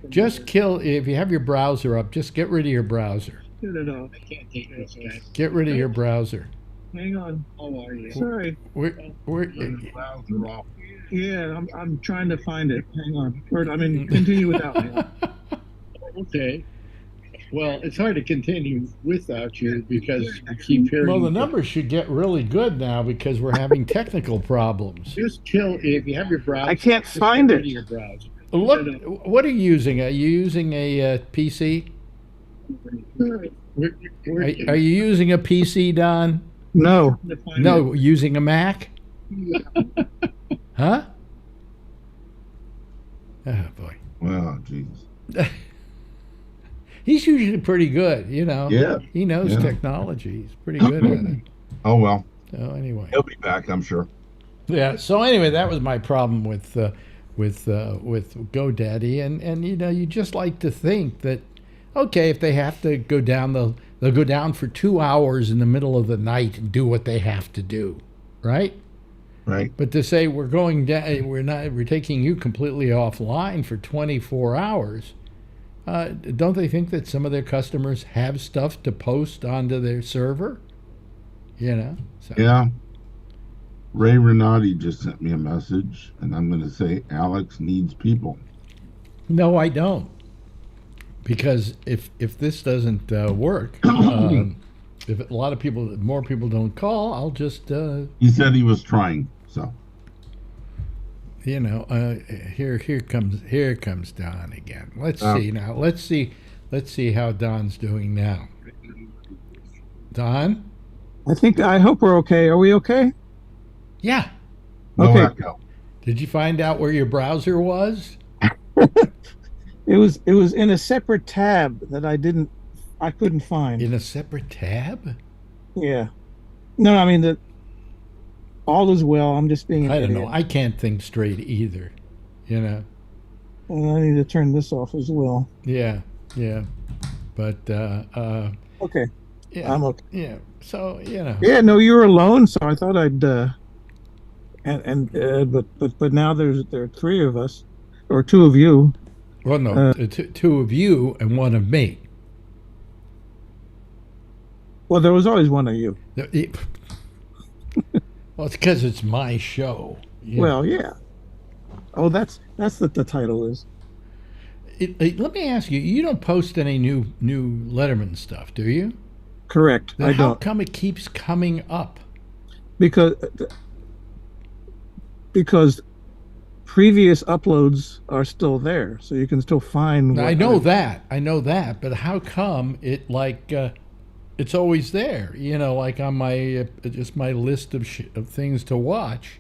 Just if you have your browser up, just get rid of your browser. Shut it off. I can't take this guy. Get rid of your browser. Hang on. How are you? Sorry. We're Turn the browser off. Yeah, I'm trying to find it. Hang on. Continue without me. Okay. Well, it's hard to continue without you because we keep hearing. Well, the numbers should get really good now because we're having technical problems. Just if you have your browser. I can't find it. Your browser. Look, what are you using? Are you using a PC? Are you using a PC, Don? No. No, using a Mac? Huh? Oh boy. Wow, jeez. He's usually pretty good, Yeah. He knows Yeah. technology. He's pretty good at it. Oh well. So anyway. He'll be back, I'm sure. Yeah. So anyway, that was my problem with GoDaddy, and you just like to think that, okay, if they have to go down, they'll go down for 2 hours in the middle of the night and do what they have to do, right? Right. But to say we're going down, we're taking you completely offline for 24 hours. Don't they think that some of their customers have stuff to post onto their server? So. Yeah. Ray Renati just sent me a message, and I'm going to say Alex needs people. No, I don't. Because if this doesn't work, if a lot of more people don't call, I'll just. He said he was trying, so. Here comes Don again. Let's see now. Let's see how Don's doing now. Don? I hope we're okay. Are we okay? Yeah. No Okay. echo. Did you find out where your browser was? It was in a separate tab that I couldn't find. In a separate tab? Yeah. No, I mean all is well. I'm just being an I don't idiot. know. I can't think straight either. And I need to turn this off as well. Yeah. But Okay. yeah. I'm okay. Yeah. So, Yeah, no, you were alone, so I thought I'd but now there are three of us, or two of you. Well, no, two of you and one of me. Well, there was always one of you. Well, it's because it's my show. Well, yeah. Oh, that's what the title is. Let me ask you: you don't post any new Letterman stuff, do you? Correct. Then I how don't. come it keeps coming up? Because previous uploads are still there, so you can still find. Now, I know that, but how come it it's always there? Like on my just my list of things to watch.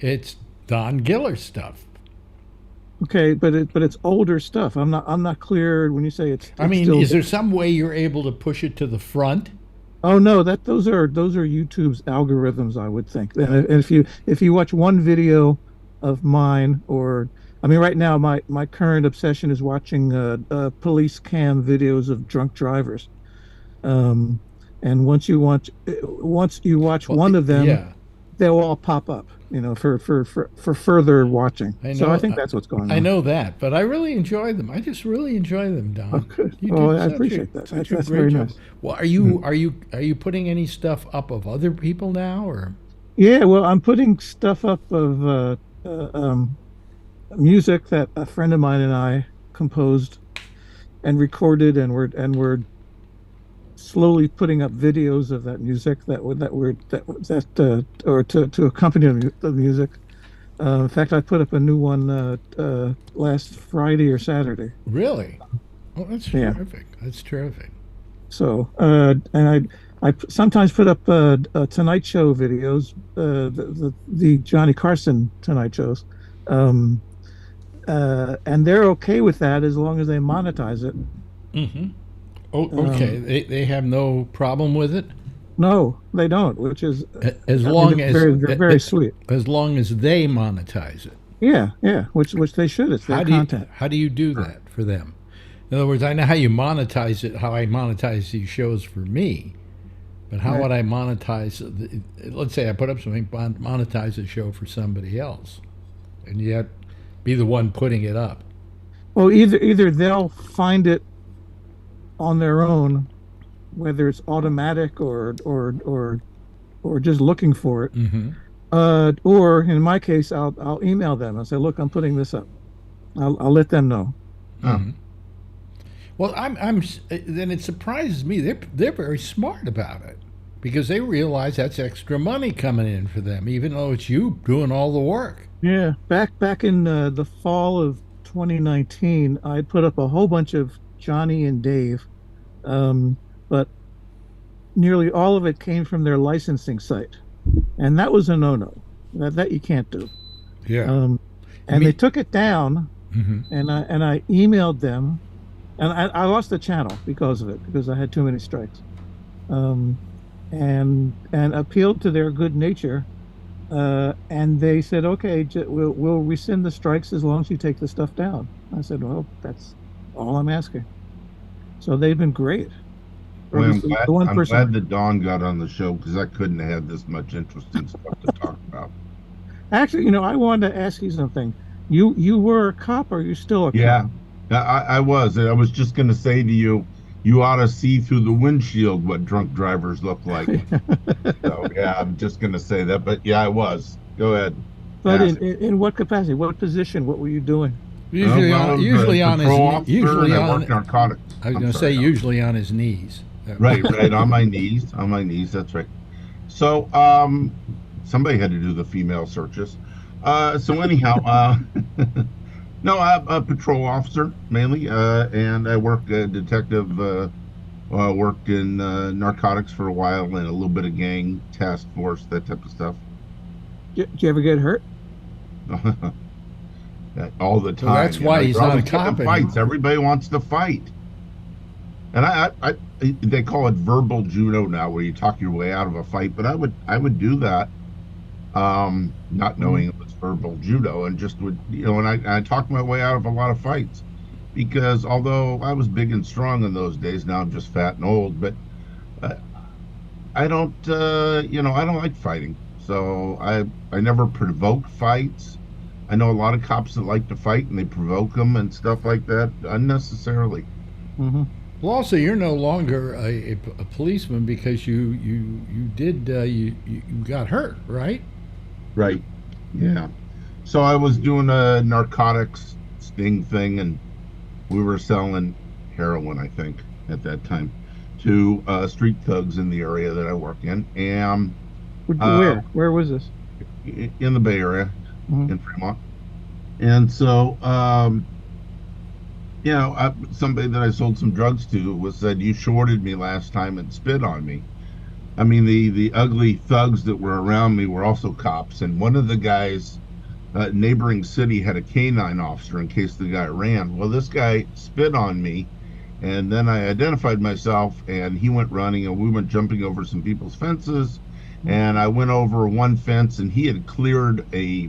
It's Don Giller stuff. Okay, but it's older stuff. I'm not clear when you say it's. I mean, still, is there some way you're able to push it to the front? Oh no, those are YouTube's algorithms, I would think. And if you watch one video of mine, or I mean, right now my current obsession is watching police cam videos of drunk drivers. And once you watch one of them, yeah, they'll all pop up, for further watching. So I think that's what's going on. I know that, but I really enjoy them. I just really enjoy them, Don. Oh, good. I appreciate that. That's very nice. Well, are you putting any stuff up of other people now, or? Yeah, well, I'm putting stuff up of music that a friend of mine and I composed and recorded, and we're slowly putting up videos of that music to accompany the music. In fact, I put up a new one last Friday or Saturday. Really? Oh, that's terrific. That's terrific. So, and I sometimes put up Tonight Show videos, the Johnny Carson Tonight shows, and they're okay with that as long as they monetize it. Mm-hmm. Oh, okay. They have no problem with it. No, they don't. Which is as long as they're very sweet. As long as they monetize it. Yeah. Which they should. It's their content. How do you do that for them? In other words, I know how you monetize it. How I monetize these shows for me, but how would I monetize? Let's say I put up something, monetize a show for somebody else, and yet be the one putting it up. Well, either they'll find it on their own, whether it's automatic or just looking for it, or in my case, I'll email them and say, "Look, I'm putting this up." I'll let them know. Mm-hmm. Well, then it surprises me. They're very smart about it because they realize that's extra money coming in for them, even though it's you doing all the work. Yeah, back in the fall of 2019, I put up a whole bunch of Johnny and Dave, but nearly all of it came from their licensing site, and that was a no-no. That you can't do. Yeah. And they took it down, Mm-hmm. and I emailed them, and I lost the channel because of it, because I had too many strikes, and appealed to their good nature, and they said, okay, we'll rescind the strikes as long as you take the stuff down. I said, well, that's all I'm asking. So they've been great. Or Well, at least the one I'm person. glad that Dawn got on the show because I couldn't have had this much interesting stuff to talk about. Actually, I wanted to ask you something. You were a cop, or are you still a Yeah, cop? I was. And I was just going to say to you, you ought to see through the windshield what drunk drivers look like. So, yeah, I'm just going to say that. But yeah, I was. Go ahead. But Ask. in what capacity? What position? What were you doing? Usually Well, I on was usually a on his patrol knee- officer, usually and I on. worked narcotics. I was I'm going to sorry, say no. usually on his knees. Right, on my knees, that's right. So, somebody had to do the female searches. So anyhow, no, I'm a patrol officer mainly, and I worked detective, worked in narcotics for a while, and a little bit of gang task force, that type of stuff. Did you ever get hurt? All the time. Well, that's why he's you're not a always cop getting fights. anymore. Everybody wants to fight. And they call it verbal judo now, where you talk your way out of a fight. But I would do that, not knowing it was verbal judo, and just would, and I talked my way out of a lot of fights, because although I was big and strong in those days, now I'm just fat and old. But I don't, I don't like fighting, so I never provoke fights. I know a lot of cops that like to fight and they provoke them and stuff like that unnecessarily. Mm-hmm. Well, also, you're no longer a policeman because you got hurt, right? Right. Yeah. So I was doing a narcotics sting thing, and we were selling heroin, I think, at that time, to street thugs in the area that I work in. And Where was this? in the Bay Area, Mhm. in Fremont. And so, somebody that I sold some drugs to said, you shorted me last time and spit on me. I mean, the ugly thugs that were around me were also cops, and one of the guys, neighboring city, had a canine officer in case the guy ran. Well, this guy spit on me, and then I identified myself, and he went running, and we went jumping over some people's fences, and I went over one fence, and he had cleared a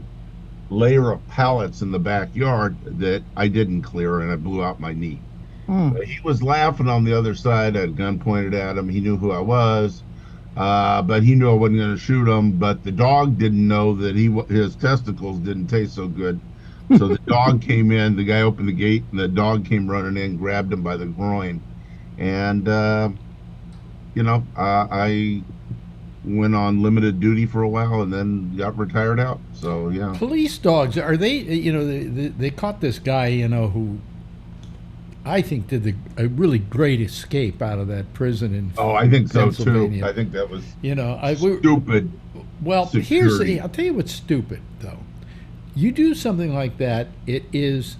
layer of pallets in the backyard that I didn't clear, and I blew out my knee. He was laughing on the other side. I had a gun pointed at him. He knew who I was, but he knew I wasn't going to shoot him. But the dog didn't know that his testicles didn't taste so good. So the dog came in. The guy opened the gate, and the dog came running in, grabbed him by the groin, and I went on limited duty for a while and then got retired out. So yeah. Police dogs, are they? They caught this guy, who I think did a really great escape out of that prison in I think so too. Pennsylvania. I think that was stupid. Well, security. I'll tell you what's stupid though. You do something like that, it is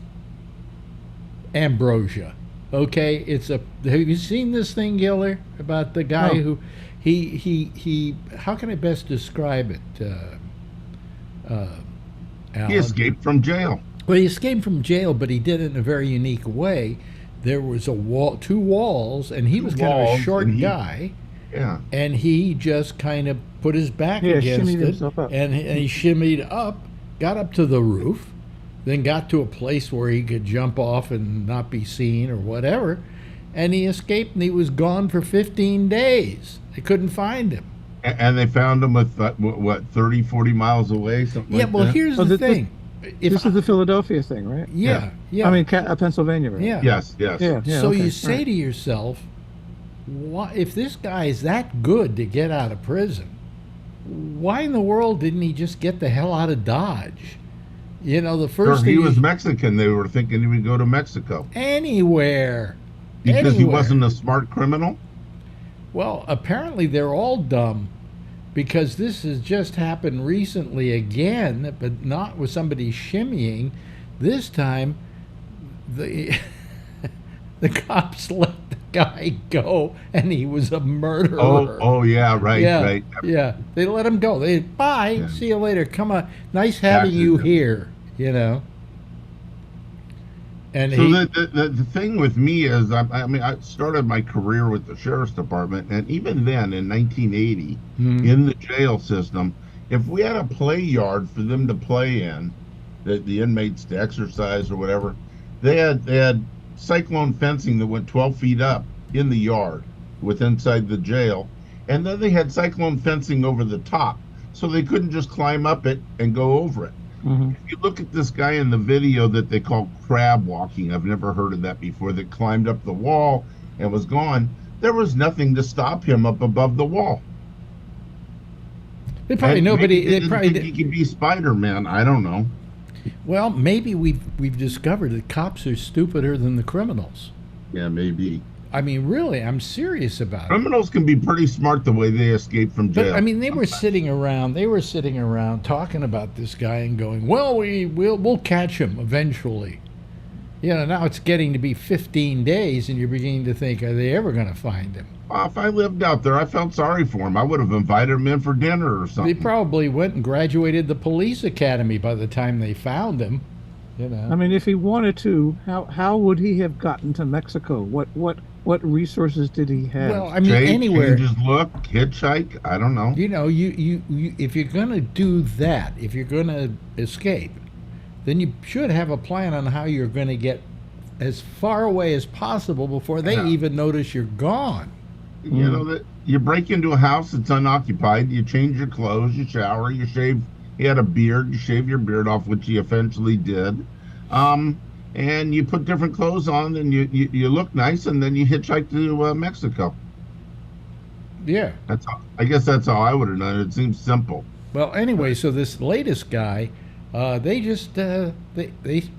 ambrosia. Okay, have you seen this thing, Giller, about the guy who he how can I best describe it, Alan? He escaped from jail. Well, he escaped from jail, but he did it in a very unique way. There was two walls, and he was kind of a short guy. Yeah. And he just kind of put his back against shimmied it, himself up. and he shimmied up, got up to the roof, then got to a place where he could jump off and not be seen or whatever, and he escaped, and he was gone for 15 days. They couldn't find him. And they found him with, 30, 40 miles away, something like that? Yeah, well, here's the thing. This is the Philadelphia thing, right? Yeah. I mean, Pennsylvania, right? Yeah. Yes. Yeah. So okay. you say to yourself, if this guy is that good to get out of prison, why in the world didn't he just get the hell out of Dodge? The first thing he was Mexican. They were thinking he would go to Mexico. Anywhere. Because he wasn't a smart criminal? Well, apparently they're all dumb, because this has just happened recently again, but not with somebody shimmying. This time, the cops let guy go, and he was a murderer. Oh, yeah, right, yeah, right. Yeah, they let him go. They bye. Yeah. See you later. Come on. Nice having you here. You know. And so the thing with me is, I mean, I started my career with the sheriff's department, and even then, in 1980, in the jail system, if we had a play yard for them to play in, the inmates to exercise or whatever, they had cyclone fencing that went 12 feet up in the yard with inside the jail, and then they had cyclone fencing over the top, so they couldn't just climb up it and go over it. If you look at this guy in the video that they call crab walking, I've never heard of that before, that climbed up the wall and was gone, there was nothing to stop him up above the wall. They probably They probably think he could be Spider-Man. I don't know. Well, maybe we've discovered that cops are stupider than the criminals. Yeah, maybe. I mean, really, I'm serious about it. Criminals can be pretty smart the way they escape from jail. But I mean, they were sitting around talking about this guy and going, "Well, we'll catch him eventually." You know, now it's getting to be 15 days, and you're beginning to think, are they ever going to find him? Well, if I lived out there, I felt sorry for him. I would have invited him in for dinner or something. They probably went and graduated the police academy by the time they found him. You know. I mean, if he wanted to, how would he have gotten to Mexico? What resources did he have? Well, I mean, anywhere. Just look, hitchhike. I don't know. You know, you if you're going to do that, if you're going to escape, then you should have a plan on how you're going to get as far away as possible before they even notice you're gone. You know, that you break into a house that's unoccupied, you change your clothes, you shower, you shave. He had a beard, you shave your beard off, which he eventually did. And you put different clothes on, and you look nice, and then you hitchhike to Mexico. Yeah. I guess that's how I would have done it. It seems simple. Well, anyway, so this latest guy, they just they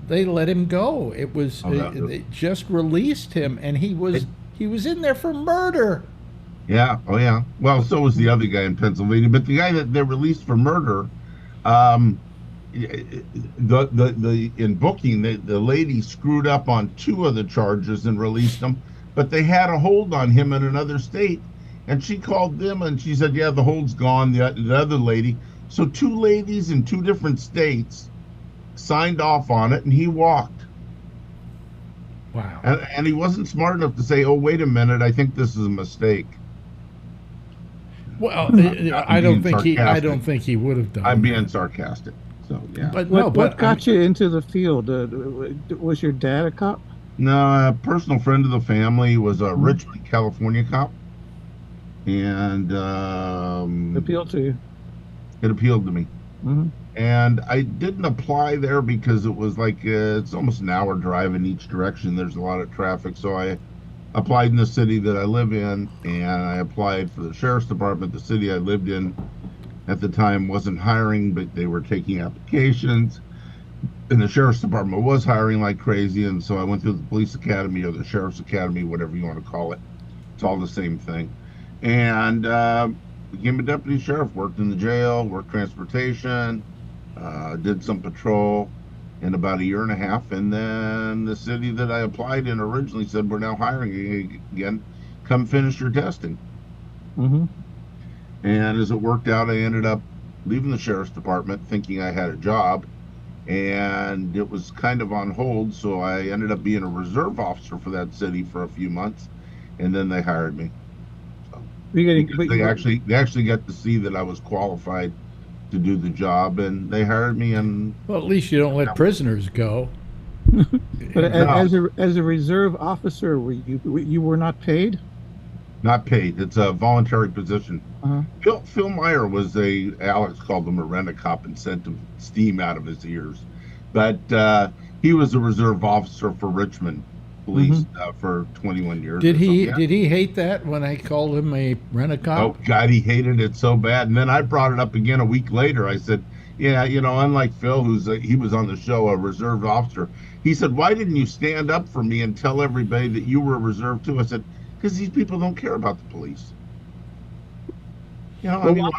let him go. It was they just released him, and he was in there for murder. Yeah. Oh yeah. Well, so was the other guy in Pennsylvania, but the guy that they released for murder, in booking, the lady screwed up on 2 of the charges and released him, but they had a hold on him in another state, and she called them and she said, yeah, the hold's gone. The other lady, so 2 ladies in 2 different states signed off on it, and he walked. Wow. And he wasn't smart enough to say, oh, wait a minute, I think this is a mistake. Well, I don't think he would have done. I'm being sarcastic. So yeah. But what got you into the field? Was your dad a cop? No, a personal friend of the family was a Richmond, California cop, and appealed to you. It appealed to me, and I didn't apply there because it was like it's almost an hour drive in each direction. There's a lot of traffic, so I applied in the city that I live in, and I applied for the sheriff's department. The city I lived in at the time wasn't hiring, but they were taking applications, and the sheriff's department was hiring like crazy, and so I went through the police academy or the sheriff's academy, whatever you want to call it. It's all the same thing. And became a deputy sheriff, worked in the jail, worked transportation, did some patrol in about a year and a half, and then the city that I applied in originally said, we're now hiring again, come finish your testing. And as it worked out, I ended up leaving the sheriff's department thinking I had a job, and it was kind of on hold, so I ended up being a reserve officer for that city for a few months, and then they hired me. So, they actually got to see that I was qualified to do the job, and they hired me. And well, at least you don't let prisoners go. But as a reserve officer, you were not paid? Not paid. It's a voluntary position. Phil Meyer was Alex called him a rent-a-cop and sent him steam out of his ears, but he was a reserve officer for Richmond Police for 21 years. Did he hate that when I called him a rent-a-cop? Oh God, he hated it so bad. And then I brought it up again a week later. I said, yeah, unlike Phil, he was on the show, a reserve officer. He said, why didn't you stand up for me and tell everybody that you were a reserve too? I said, because these people don't care about the police. You know, I mean,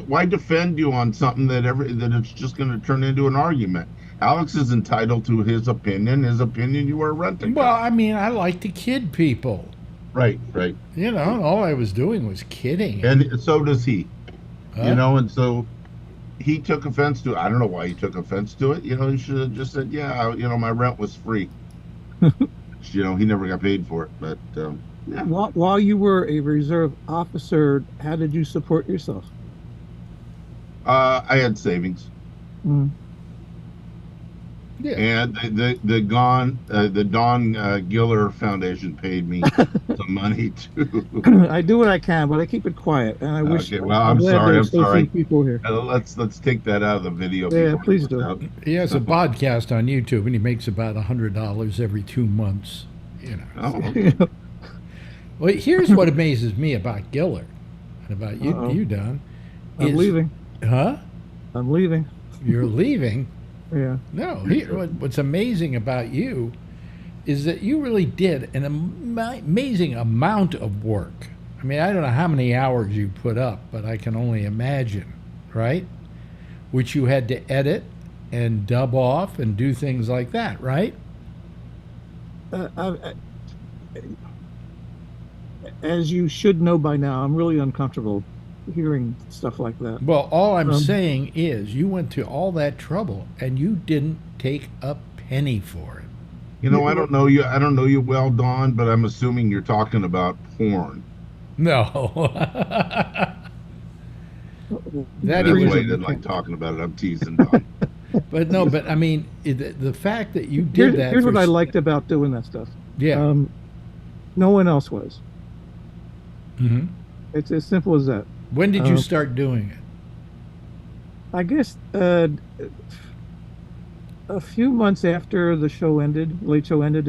why defend you on something that it's just going to turn into an argument? Alex is entitled to his opinion. His opinion, you are renting. Well, I mean, I like to kid people. Right. You know, all I was doing was kidding. And so does he. You know, and so he took offense to it. I don't know why he took offense to it. You know, he should have just said, yeah, you know, my rent was free. You know, he never got paid for it. But yeah. While you were a reserve officer, how did you support yourself? I had savings. Mm. Yeah. And the Don Giller Foundation paid me some money too. I do what I can, but I keep it quiet. And I wish. Okay, well, I'm sorry. People here. Let's take that out of the video. Yeah, please do. He has a podcast on YouTube, and he makes about $100 every 2 months. You know. Oh, okay. Well, here's what amazes me about Giller and about you, Don. I'm leaving. Huh? I'm leaving. You're leaving? Yeah. No. What's amazing about you is that you really did an amazing amount of work. I mean, I don't know how many hours you put up, but I can only imagine, right? Which you had to edit and dub off and do things like that, right? As you should know by now, I'm really uncomfortable hearing stuff like that. Well, all I'm saying is you went to all that trouble and you didn't take a penny for it. You know, I don't know you well, Don, but I'm assuming you're talking about porn. No. That's why I didn't like talking about it. I'm teasing, Don. But I mean, the fact that you did that. Here's what I liked about doing that stuff. Yeah. No one else was. Mm-hmm. It's as simple as that. When did you start doing it? I guess a few months after the show ended, late show ended,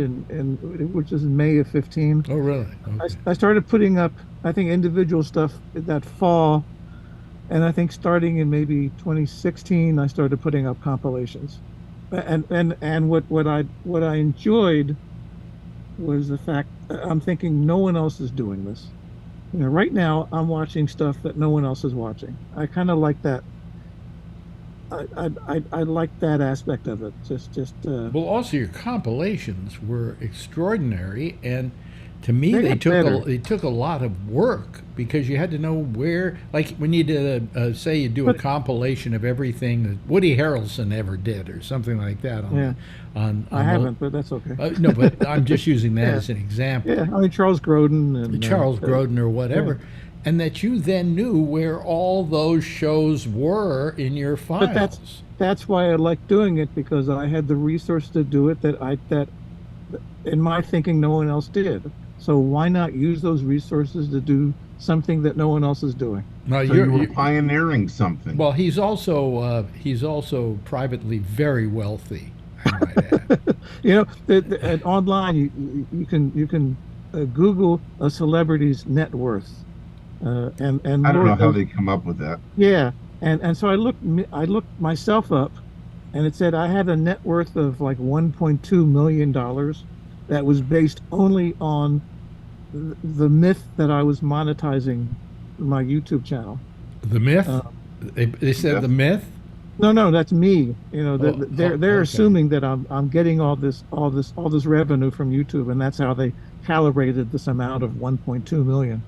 which is in May of 15. Oh, really? Okay. I started putting up, I think, individual stuff that fall, and I think starting in maybe 2016, I started putting up compilations. And what I enjoyed was the fact I'm thinking no one else is doing this. You know, right now I'm watching stuff that no one else is watching. I kind of like that. I like that aspect of it. Well, also your compilations were extraordinary, and to me they took a lot of work because you had to know where. Like when you did say you do a compilation of everything that Woody Harrelson ever did, or something like that. I haven't, but that's okay. No, but I'm just using that as an example. Yeah, I mean Charles Grodin or whatever. Yeah. And that you then knew where all those shows were in your files. But that's why I like doing it, because I had the resource to do it that in my thinking no one else did. So why not use those resources to do something that no one else is doing? No, so you're pioneering something. Well, he's also privately very wealthy, I might add. You know, online you can Google a celebrity's net worth. And I don't know how they come up with that. Yeah, and so I looked myself up, and it said I had a net worth of like $1.2 million that was based only on the myth that I was monetizing my YouTube channel. The myth? They said the myth? No, that's me. You know, they're assuming that I'm getting all this revenue from YouTube, and that's how they calibrated this amount of 1.2 million.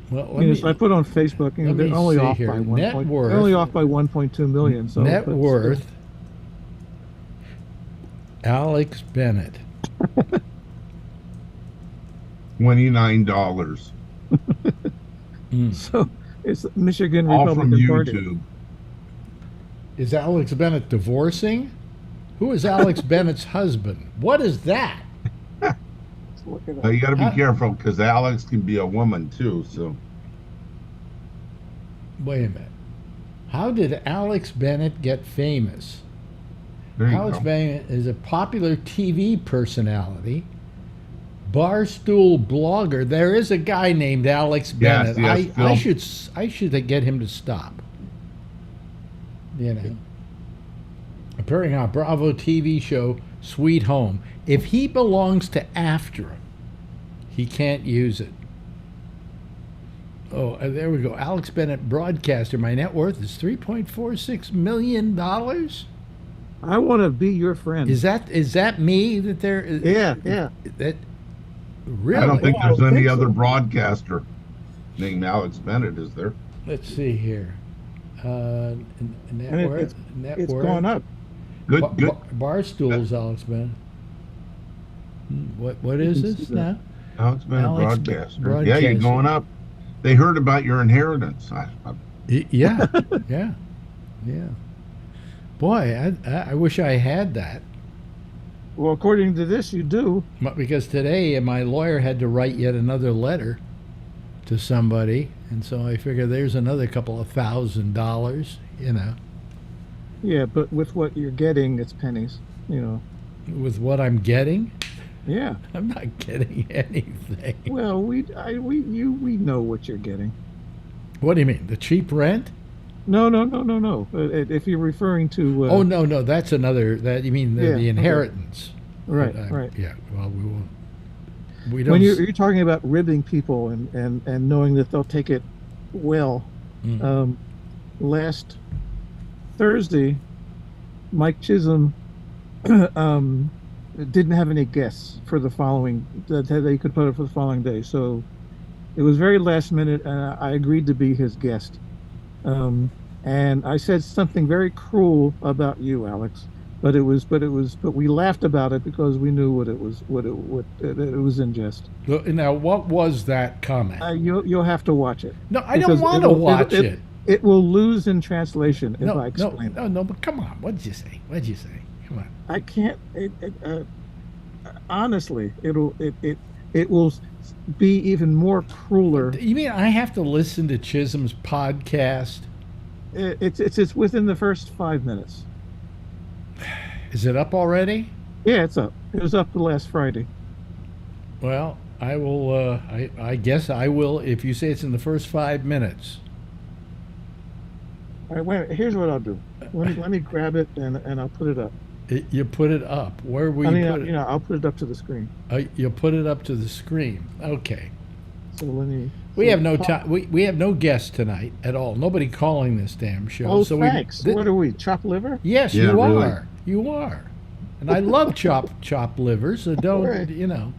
Well, so I put on Facebook, you know, they're only off by only off by 1.2 million. So net worth, Alex Bennett, $29. So it's Michigan all Republican from Party. YouTube. Is Alex Bennett divorcing? Who is Alex Bennett's husband? What is that? You got to be careful, because Alex can be a woman too. So wait a minute. How did Alex Bennett get famous? Alex Bennett is a popular TV personality, barstool blogger. There is a guy named Alex Bennett. Yes, I should get him to stop. You know, appearing on Bravo TV show Sweet Home. If he belongs to After, he can't use it. Oh, there we go. Alex Bennett, broadcaster. My net worth is $3.46 million. I want to be your friend. Is that me that there? Yeah. That really? I don't think there's any other broadcaster named Alex Bennett, is there? Let's see here. Net And worth. it's gone up. Good. Barstools, Alex Bennett. What is this now? Alex Bennett, broadcaster. Yeah, broadcaster. you're going up. They heard about your inheritance. Yeah. Boy, I wish I had that. Well, according to this, you do. Because today my lawyer had to write yet another letter to somebody, and so I figure there's another couple of $1,000, you know. Yeah, but with what you're getting, it's pennies, you know. With what I'm getting? Yeah. I'm not getting anything. Well, we know what you're getting. What do you mean? The cheap rent? No. If you're referring to oh no, that's another. That you mean the inheritance? Okay. Right. Yeah. Well, we won't. We don't. When you're talking about ribbing people and knowing that they'll take it well, last Thursday, Mike Chisholm didn't have any guests for the following that they could put it for the following day. So it was very last minute, and I agreed to be his guest. And I said something very cruel about you, Alex, but we laughed about it because we knew what it was in jest. Now, what was that comment? You'll have to watch it. No, I don't want to watch it. It will lose in translation if I explain it. No, but come on. What did you say? Come on. I can't. Honestly, it will be even more crueler. You mean I have to listen to Chisholm's podcast? It's within the first 5 minutes. Is it up already? Yeah, it's up. It was up the last Friday. Well, I will. I guess I will if you say it's in the first 5 minutes. All right, wait. Here's what I'll do. Let me grab it and I'll put it up. You put it up. Where will you put it? I'll put it up to the screen. You put it up to the screen. Okay. So let me. We have no time. We have no guests tonight at all. Nobody calling this damn show. Oh, so thanks. What are we? Chop liver? Yes, yeah, you really. are. You are. And I love chop liver. So don't right. you know?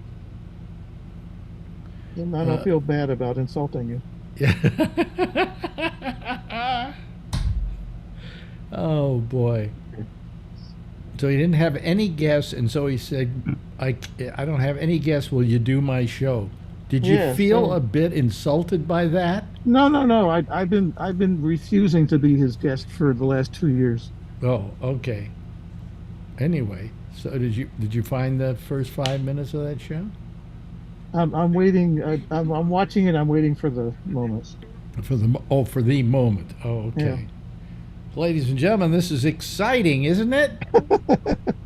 And I don't feel bad about insulting you. Yeah. Oh boy. So he didn't have any guests, and so he said, I don't have any guests. Will you do my show? Did you feel a bit insulted by that? No. I've been refusing to be his guest for the last 2 years. Oh, okay. Anyway, so did you find the first 5 minutes of that show? I'm waiting. I'm watching it. I'm waiting for the moments. For the moment. Oh, okay. Yeah. Ladies and gentlemen, this is exciting, isn't it?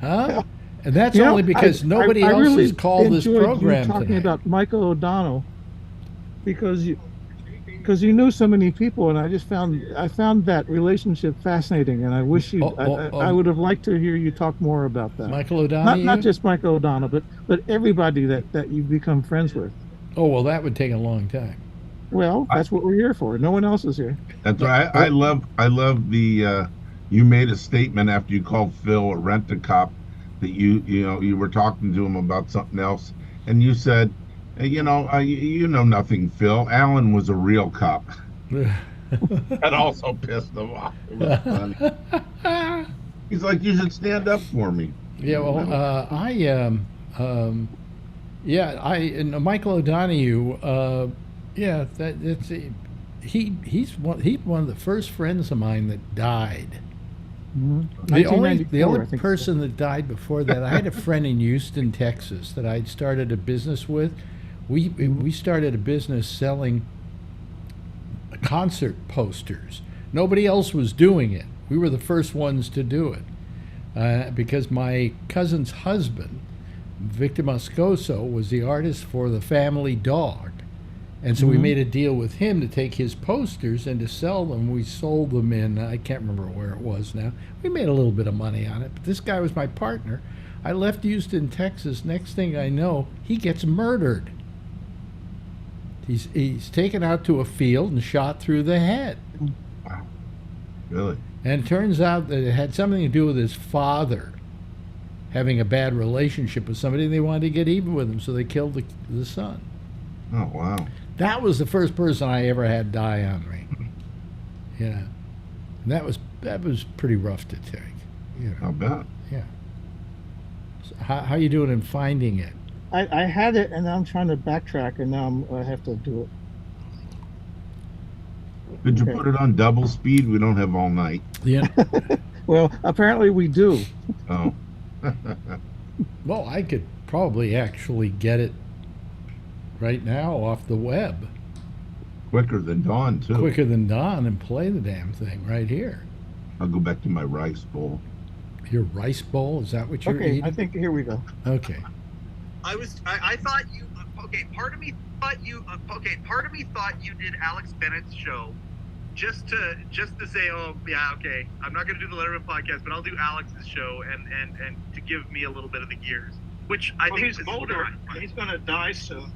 Huh? And that's only because nobody else really has called this program you talking tonight. about Michael O'Donnell because you knew so many people, and I found that relationship fascinating, and I wish I would have liked to hear you talk more about that. Michael O'Donnell? Not just Michael O'Donnell, but everybody that you've become friends with. Oh, well, that would take a long time. Well, that's what we're here for. No one else is here. That's right. I love the you made a statement after you called Phil a rent-a-cop that you were talking to him about something else, and you said, hey, you know nothing, Phil. Alan was a real cop. That also pissed him off. It was funny. He's like, you should stand up for me. Yeah, well, Michael O'Donoghue. Yeah, that's he's one of the first friends of mine that died. Mm-hmm. The only person that died before that, I had a friend in Houston, Texas, that I'd started a business with. We started a business selling concert posters. Nobody else was doing it. We were the first ones to do it because my cousin's husband, Victor Moscoso, was the artist for the family dog. And so we made a deal with him to take his posters and to sell them. We sold them in, I can't remember where it was now. We made a little bit of money on it, but this guy was my partner. I left Houston, Texas. Next thing I know, he gets murdered. He's taken out to a field and shot through the head. Wow. Really? And it turns out that it had something to do with his father having a bad relationship with somebody, and they wanted to get even with him, so they killed the son. Oh, wow. That was the first person I ever had die on me. Yeah. And that was pretty rough to take. You know. I'll bet. Yeah. So how you doing in finding it? I had it, and now I'm trying to backtrack, and now I have to do it. Did you put it on double speed? We don't have all night. Yeah. Well, apparently we do. Oh. Well, I could probably actually get it right now off the web. Quicker than dawn, too. Quicker than dawn, and play the damn thing right here. I'll go back to my rice bowl. Your rice bowl? Is that what you're Okay, eating? I think here we go. Okay. I thought you. Okay, part of me thought you. Part of me thought you did Alex Bennett's show, just to say, oh yeah, okay, I'm not going to do the Letterman podcast, but I'll do Alex's show and to give me a little bit of the gears, which I think he's older. He's going to die soon.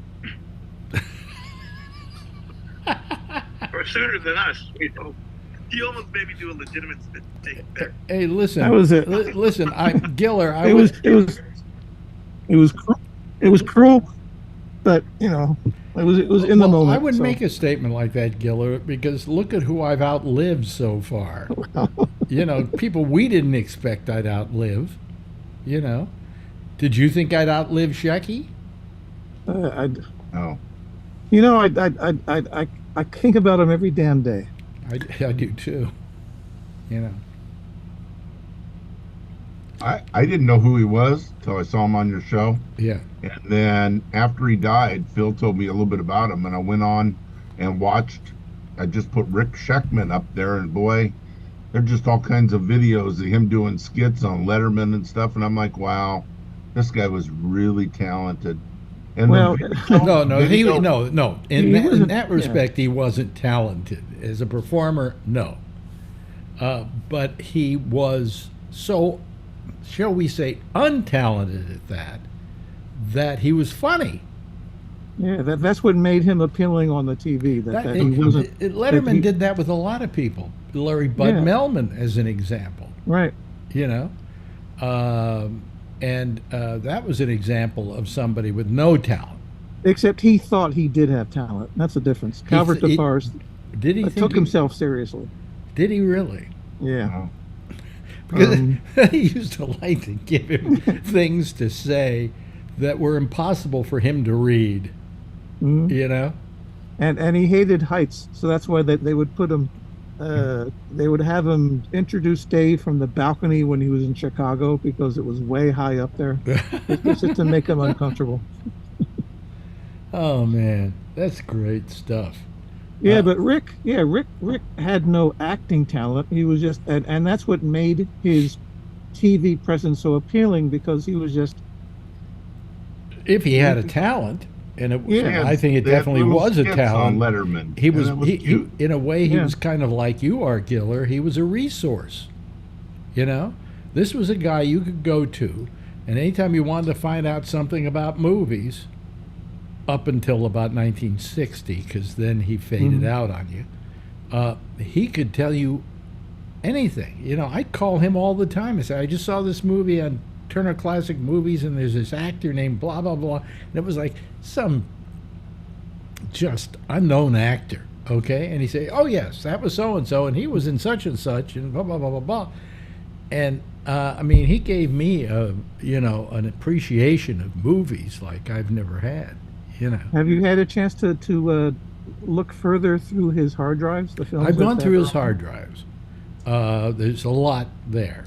Or sooner than us. We hope. He almost made me do a legitimate spit take there. Hey, listen. That was it. Listen, Giller. It was cruel, but it was in the moment. I wouldn't make a statement like that, Giller, because look at who I've outlived so far. People we didn't expect I'd outlive. Did you think I'd outlive Shecky? Oh. I think about him every damn day. I do too. I didn't know who he was till I saw him on your show. Yeah. And then after he died, Phil told me a little bit about him, and I went on and watched. I just put Rick Scheckman up there, and boy, there are just all kinds of videos of him doing skits on Letterman and stuff, and I'm like, wow, this guy was really talented. And no. In that respect, he wasn't talented as a performer. No, but he was so, shall we say, untalented at that he was funny. Yeah, that's what made him appealing on the TV. That he wasn't. Letterman did that with a lot of people. Larry Bud Melman, as an example. Right. And that was an example of somebody with no talent. Except he thought he did have talent. That's the difference. Calvert DeForest took himself seriously. Did he really? Yeah. Because he used to like to give him things to say that were impossible for him to read. Mm-hmm. And he hated heights, so that's why they would put him. They would have him introduce Dave from the balcony when he was in Chicago because it was way high up there, just to make him uncomfortable. Oh man, that's great stuff. Yeah, but Rick had no acting talent. He was just, and that's what made his TV presence so appealing, because he was just. If he had a talent. And I think it definitely was a talent. On Letterman. He was in a way, he was kind of like you are, Giller. He was a resource. This was a guy you could go to, and anytime you wanted to find out something about movies, up until about 1960, because then he faded out on you, he could tell you anything. I'd call him all the time and say, I just saw this movie on Turner Classic Movies, and there's this actor named blah blah blah, and it was like some just unknown actor, okay? And he'd say, oh yes, that was so and so, and he was in such and such, and blah blah blah blah blah. And he gave me an appreciation of movies like I've never had. Have you had a chance to look further through his hard drives? The films I've gone through his hard drives. There's a lot there.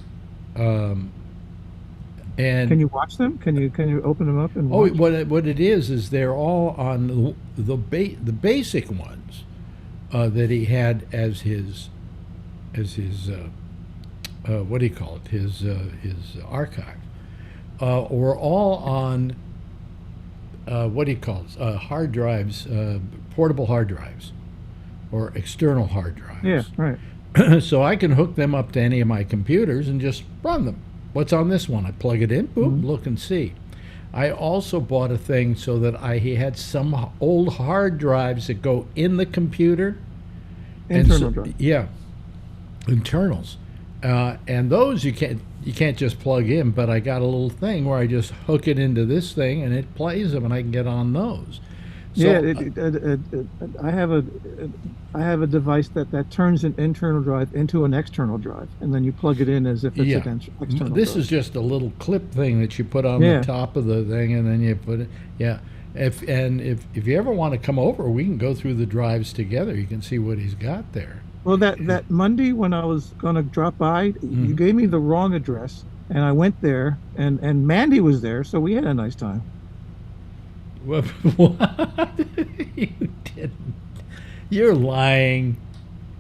And can you watch them? Can you open them up and watch? What it is they're all on the basic ones that he had as his what do you call it, his archive, or all on what do you call it, hard drives, portable hard drives, or external hard drives. Yeah, right. So I can hook them up to any of my computers and just run them. What's on this one? I plug it in, boom, look and see. I also bought a thing so that he had some old hard drives that go in the computer. Internal drive. Yeah, internals, and those you can't just plug in. But I got a little thing where I just hook it into this thing and it plays them, and I can get on those. So, I have a device that turns an internal drive into an external drive, and then you plug it in as if it's an external. This drive. is just a little clip thing that you put on the top of the thing, and then you put it. Yeah, if you ever want to come over, we can go through the drives together. You can see what he's got there. Well, that Monday when I was going to drop by, you gave me the wrong address, and I went there, and Mandy was there, so we had a nice time. What? You didn't. You're lying.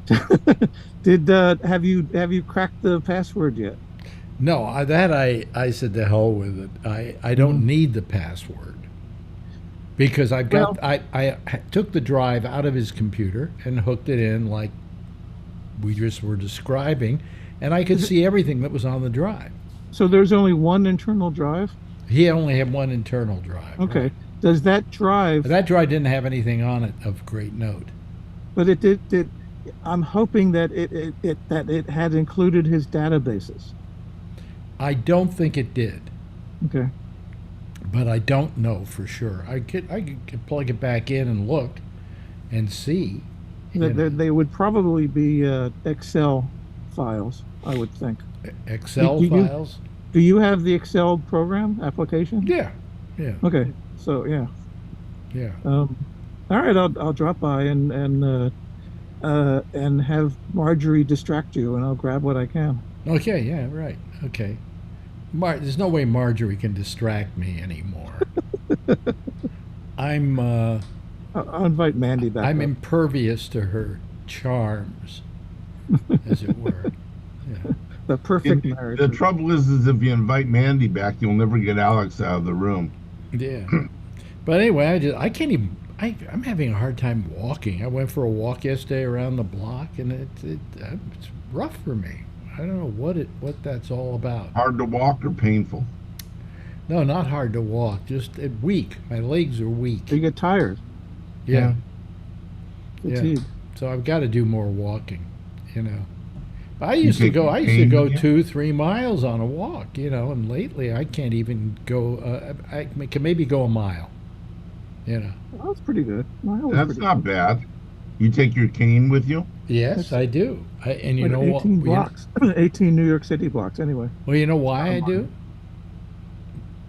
Have you cracked the password yet? No, I said to hell with it. I don't need the password because I've got I took the drive out of his computer and hooked it in like we just were describing, and I could see everything that was on the drive. So there's only one internal drive? He only had one internal drive. Okay. Right? Does that drive... That drive didn't have anything on it of great note. But it did. I'm hoping that it had included his databases. I don't think it did. Okay. But I don't know for sure. I could plug it back in and look and see. They would probably be Excel files, I would think. Excel files? Do you have the Excel program application? Yeah. Okay. So yeah. All right, I'll drop by and have Marjorie distract you, and I'll grab what I can. Okay. Yeah. Right. Okay. There's no way Marjorie can distract me anymore. I'll invite Mandy back. I'm impervious to her charms, as it were. Yeah. The perfect marriage. The trouble is if you invite Mandy back, you'll never get Alex out of the room. Yeah. But anyway, I can't even. I'm having a hard time walking. I went for a walk yesterday around the block, and it's rough for me. I don't know what that's all about. Hard to walk or painful? No, not hard to walk. Just weak. My legs are weak. You get tired. Yeah. Fatigue. So I've got to do more walking. But I used to go 2-3 miles on a walk. And lately I can't even go. I can maybe go a mile. Well, that's pretty good. That's not bad. You take your cane with you? Yes, I do. And you like know 18 what? blocks. 18 New York City blocks, anyway. Well, you know why I do?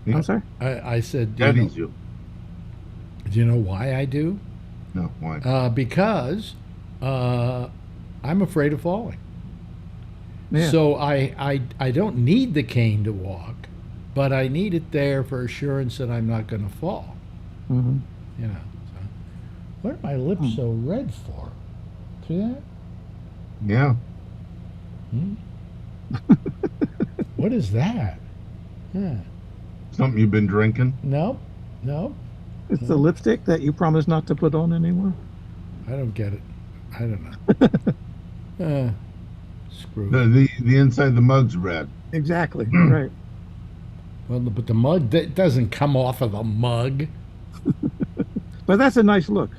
Yeah. I'm sorry? I said... Daddy's you. Do you know why I do? No, why? Because I'm afraid of falling. Yeah. So I don't need the cane to walk, but I need it there for assurance that I'm not going to fall. Mm-hmm. So, what are my lips so red for? See that? Yeah. What is that? Yeah. Something you've been drinking? Nope. It's the lipstick that you promised not to put on anymore? I don't get it. I don't know. Screw it. The inside of the mug's red. Exactly. Right. Well, but the mug that doesn't come off of the mug. But that's a nice look.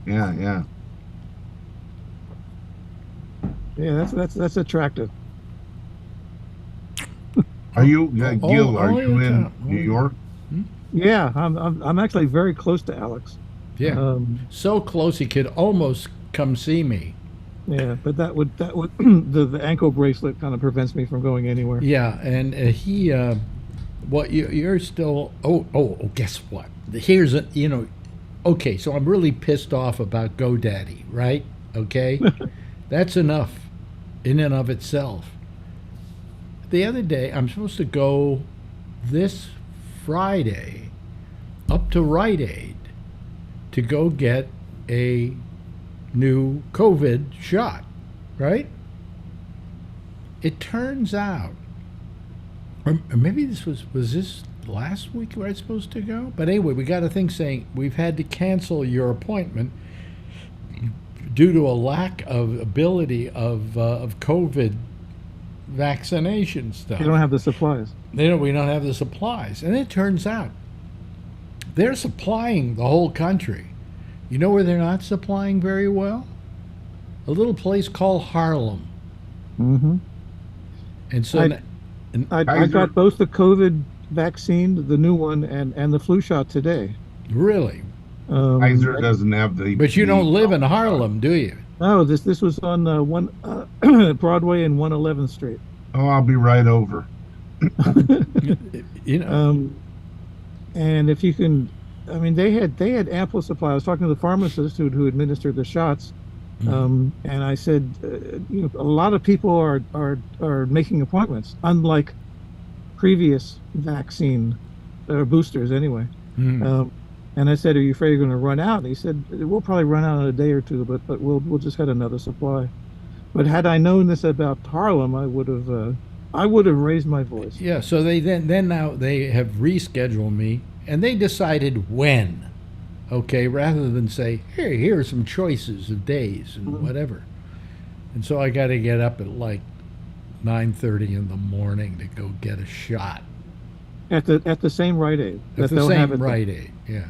Yeah. Yeah, that's attractive. Are you, Gil? Are you in New York? Yeah, I'm actually very close to Alex. Yeah, so close he could almost come see me. Yeah, but that would the ankle bracelet kind of prevents me from going anywhere. Yeah, and he, you're still. Oh, guess what? Here's okay, so I'm really pissed off about GoDaddy, right? Okay, that's enough in and of itself. The other day, I'm supposed to go this Friday up to Rite Aid to go get a new COVID shot, right? It turns out, or maybe this was this last week where I was supposed to go? But anyway, we got a thing saying we've had to cancel your appointment due to a lack of ability of COVID vaccination stuff. They don't have the supplies. We don't have the supplies. And it turns out they're supplying the whole country. You know where they're not supplying very well? A little place called Harlem. Mm-hmm. And so I got both the COVID vaccine, the new one, and the flu shot today. Really? Kaiser doesn't have the. But you don't live in Harlem, do you? No, this was on Broadway and 111th Street. Oh, I'll be right over. You know. And if you can, I mean, they had ample supply. I was talking to the pharmacist who administered the shots, and I said, a lot of people are making appointments, unlike previous vaccine boosters, anyway. And I said, "Are you afraid you're going to run out?" And he said, "We'll probably run out in a day or two, but we'll just have another supply." But had I known this about Harlem, I would have raised my voice. Yeah. So they then now they have rescheduled me, and they decided when. Okay, rather than say, "Hey, here are some choices of days and whatever." And so I got to get up at like 9:30 in the morning to go get a shot. At the same Rite Aid. At the same Rite Aid, yeah.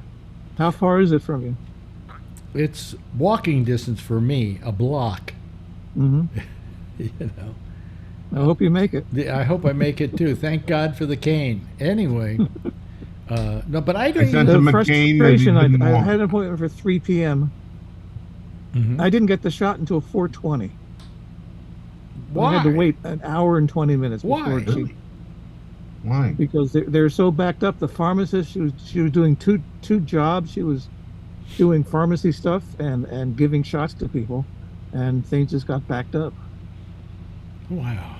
How far is it from you? It's walking distance for me, a block. Mm-hmm. You know. I hope you make it. I hope I make it too. Thank God for the cane. Anyway, no, but I don't. The frustration. I had an appointment for 3 p.m. I didn't get the shot until 4:20. Why? I had to wait an hour and 20 minutes. Why? Why? Because they're so backed up. The pharmacist, she was doing two jobs. She was doing pharmacy stuff and giving shots to people, and things just got backed up. Wow.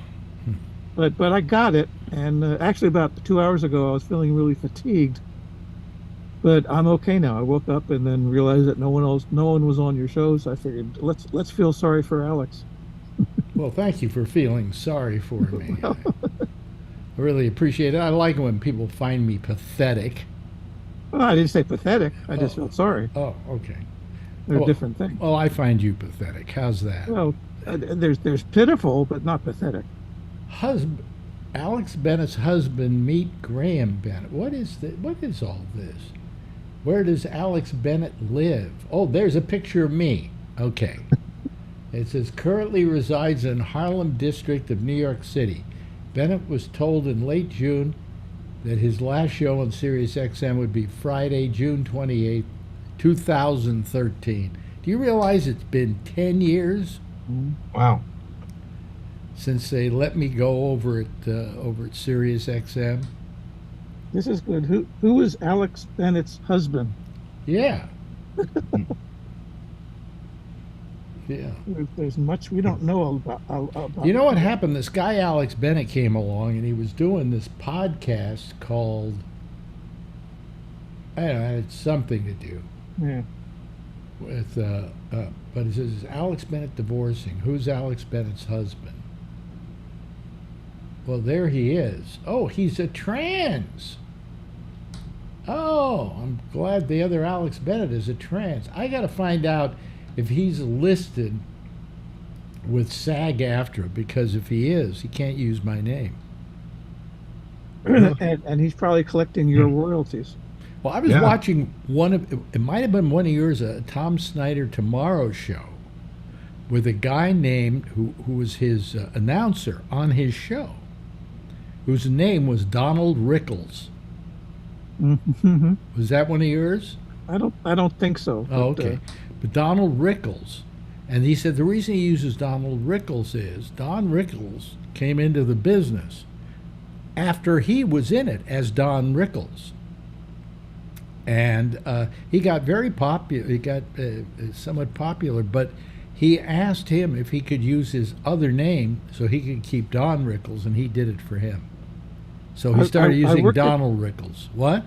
But I got it, and actually about 2 hours ago I was feeling really fatigued. But I'm okay now. I woke up and then realized that no one was on your show, so I figured let's feel sorry for Alex. Well, thank you for feeling sorry for me. I really appreciate it. I like it when people find me pathetic. Well, I didn't say pathetic. I just felt sorry. Oh, okay. They're different things. Well, I find you pathetic. How's that? Well, there's pitiful, but not pathetic. Alex Bennett's husband, meet Graham Bennett. What is all this? Where does Alex Bennett live? Oh, there's a picture of me. Okay. It says currently resides in Harlem district of New York City. Bennett was told in late June that his last show on Sirius XM would be Friday, June 28th, 2013. Do you realize it's been 10 years? Wow. Since they let me go over at Sirius XM. This is good. Who is Alex Bennett's husband? Yeah. Yeah. There's much we don't know about. You know what happened? This guy Alex Bennett came along, and he was doing this podcast called, I don't know, it had something to do. Yeah. With but it says, is Alex Bennett divorcing? Who's Alex Bennett's husband? Well, there he is. Oh, he's a trans. Oh, I'm glad the other Alex Bennett is a trans. I got to find out if he's listed with SAG-AFTRA, because if he is, he can't use my name. and he's probably collecting your royalties. Well, I was watching it might have been one of yours, a Tom Snyder Tomorrow show, with a guy named, who was his announcer on his show, whose name was Donald Rickles. Mm-hmm. Was that one of yours? I don't think so. Oh, okay. But Donald Rickles. And he said the reason he uses Donald Rickles is Don Rickles came into the business after he was in it as Don Rickles. And he got very popular. He got somewhat popular, but he asked him if he could use his other name so he could keep Don Rickles, and he did it for him. So he started using Donald Rickles. What?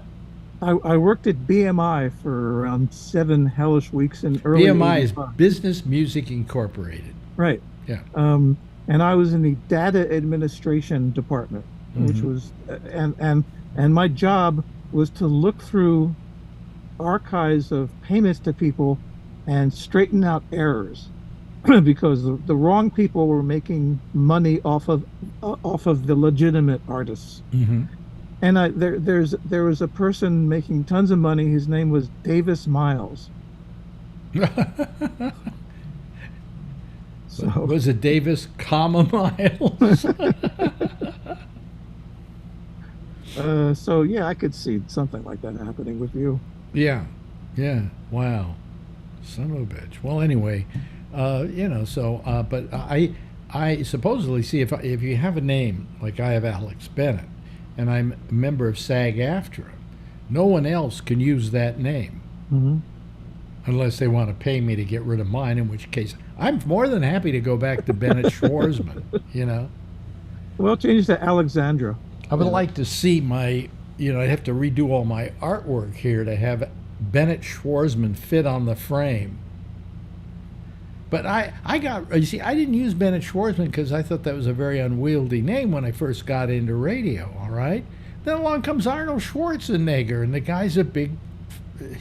I worked at BMI for around 7 hellish weeks in early BMI 85. is Business Music Incorporated. Right. Yeah. And I was in the data administration department, which was and my job was to look through archives of payments to people and straighten out errors because the wrong people were making money off of the legitimate artists. And there was a person making tons of money. His name was Davis Miles. So was it Davis, Miles? So yeah, I could see something like that happening with you. Yeah, yeah. Wow, son of a bitch. Well, anyway, but I supposedly see if you have a name like I have Alex Bennett, and I'm a member of SAG-AFTRA, no one else can use that name. Mm-hmm. Unless they want to pay me to get rid of mine, in which case I'm more than happy to go back to Bennett Schwarzman, Well, change to Alexandra. I would like to see my, I'd have to redo all my artwork here to have Bennett Schwarzman fit on the frame. But I didn't use Bennett Schwarzman because I thought that was a very unwieldy name when I first got into radio, all right? Then along comes Arnold Schwarzenegger, and the guy's a big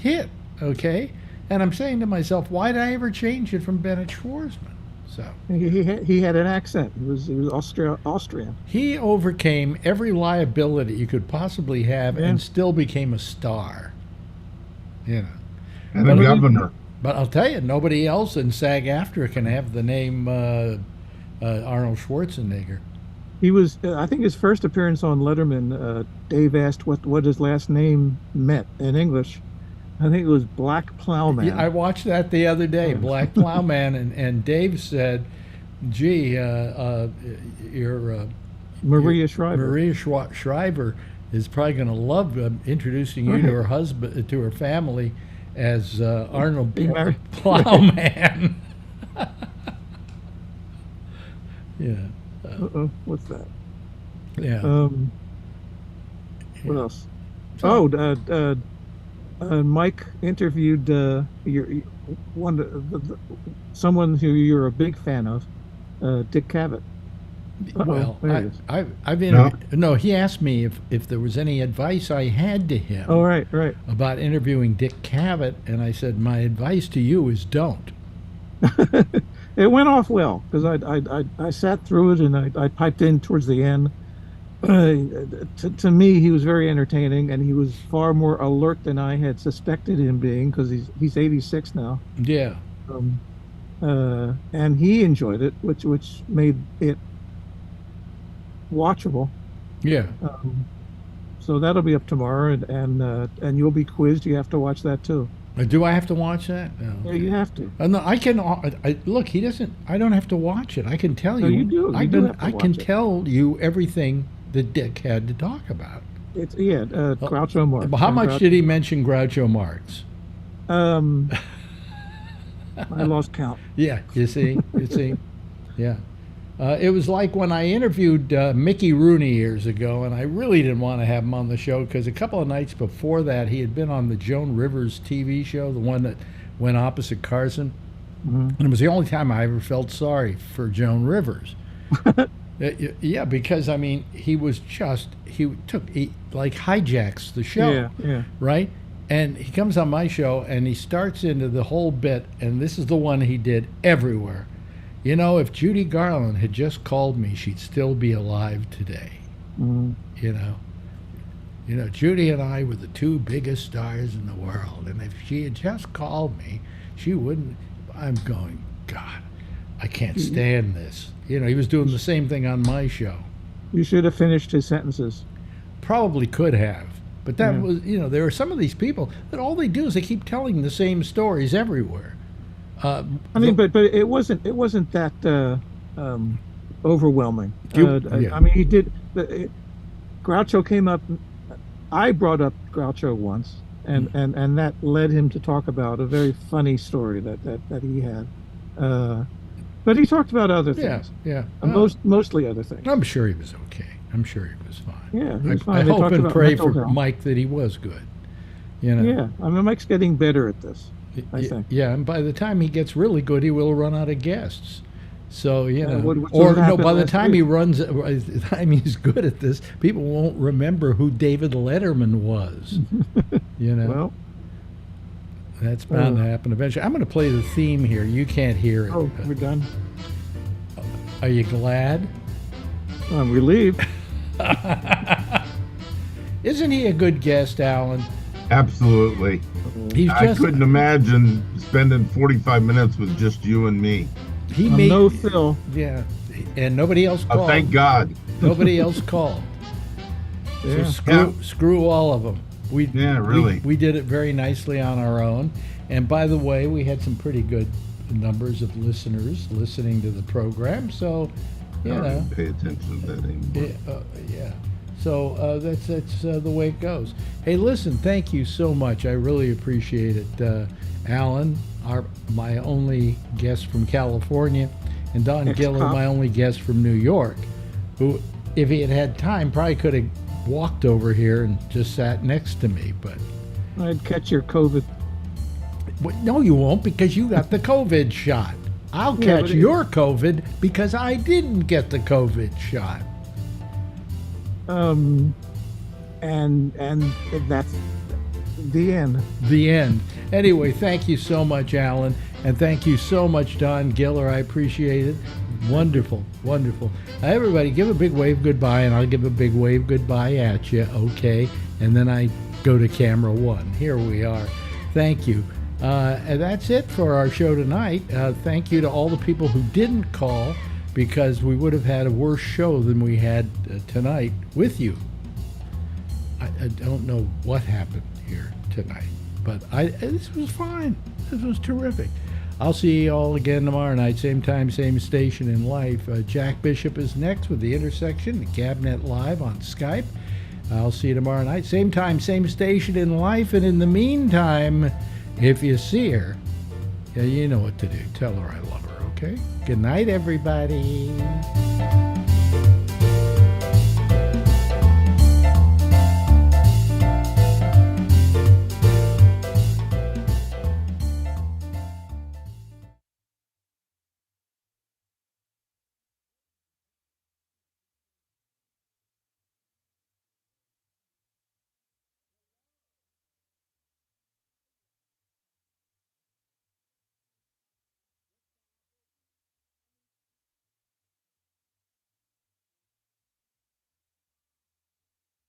hit, okay? And I'm saying to myself, why did I ever change it from Bennett Schwarzman? So he had an accent. He was Austrian. He overcame every liability you could possibly have and still became a star. And a governor. But I'll tell you, nobody else in SAG-AFTRA can have the name Arnold Schwarzenegger. He was, I think, his first appearance on Letterman. Dave asked what his last name meant in English. I think it was Black Plowman. Yeah, I watched that the other day, Black Plowman, and Dave said, "Gee, Maria Shriver. Maria Shriver is probably going to love introducing you to her husband, to her family, as Arnold Plowman." Yeah. What's that? Yeah. What else? Mike interviewed someone who you're a big fan of, Dick Cavett. Well, I've interviewed. No, he asked me if there was any advice I had to him. Oh, right. About interviewing Dick Cavett, and I said my advice to you is don't. It went off well because I sat through it and I piped in towards the end. To me, he was very entertaining, and he was far more alert than I had suspected him being because he's 86 now. Yeah. And he enjoyed it, which made it watchable. Yeah. So that'll be up tomorrow, and you'll be quizzed. You have to watch that too. Do I have to watch that? No. Yeah, you have to. No, I can. Look, he doesn't. I don't have to watch it. I can tell you. No, you do. I can tell you everything that Dick had to talk about. It's Groucho Marx. How much did he mention Groucho Marx? I lost count. Yeah, you see, yeah. It was like when I interviewed Mickey Rooney years ago, and I really didn't want to have him on the show because a couple of nights before that, he had been on the Joan Rivers TV show, the one that went opposite Carson. Mm-hmm. And it was the only time I ever felt sorry for Joan Rivers. Yeah, because I mean, he hijacks the show, right? And he comes on my show and he starts into the whole bit, and this is the one he did everywhere. If Judy Garland had just called me, she'd still be alive today. Mm-hmm. Judy and I were the two biggest stars in the world, and if she had just called me, she wouldn't. I'm going, God, I can't stand this. He was doing the same thing on my show. You should have finished his sentences. Probably could have. But that was, there are some of these people that all they do is they keep telling the same stories everywhere. But it wasn't that overwhelming. I mean, he did. Groucho came up. I brought up Groucho once, and that led him to talk about a very funny story that he had. But he talked about other things. Yeah. Mostly other things. I'm sure he was okay. I'm sure he was fine. Yeah, he was fine. I hope and pray for Mike that he was good. Yeah, I mean, Mike's getting better at this, I think. Yeah, and by the time he gets really good, he will run out of guests. So, by the time he's good at this, people won't remember who David Letterman was. Well, that's bound to happen eventually. I'm going to play the theme here. You can't hear it. Oh, we're done. Are you glad? I'm relieved. Isn't he a good guest, Alan? Absolutely. I couldn't imagine spending 45 minutes with just you and me. He made no Phil. Yeah, and nobody else called. Oh, thank God. Nobody else called. Yeah. So screw all of them. We did it very nicely on our own. And by the way, we had some pretty good numbers of listeners listening to the program. So, you know, don't pay attention to that anymore. Yeah. So that's the way it goes. Hey, listen, thank you so much. I really appreciate it. Alan, my only guest from California, and Don Giller, my only guest from New York, who, if he had had time, probably could have walked over here and just sat next to me. But I'd catch your COVID. No, you won't, because you got the COVID shot. I'll catch your COVID because I didn't get the COVID shot. And that's the end. The end. Anyway, thank you so much, Alan, and thank you so much, Don Giller. I appreciate it. Wonderful, wonderful. Everybody, give a big wave goodbye, and I'll give a big wave goodbye at you, okay? And then I go to camera one. Here we are. Thank you. And that's it for our show tonight. Thank you to all the people who didn't call, because we would have had a worse show than we had tonight with you. I don't know what happened here tonight, but this was fine. This was terrific. I'll see you all again tomorrow night, same time, same station in life. Jack Bishop is next with The Intersection, the Gabnet Live on Skype. I'll see you tomorrow night, same time, same station in life. And in the meantime, if you see her, you know what to do. Tell her I love her, okay? Good night, everybody.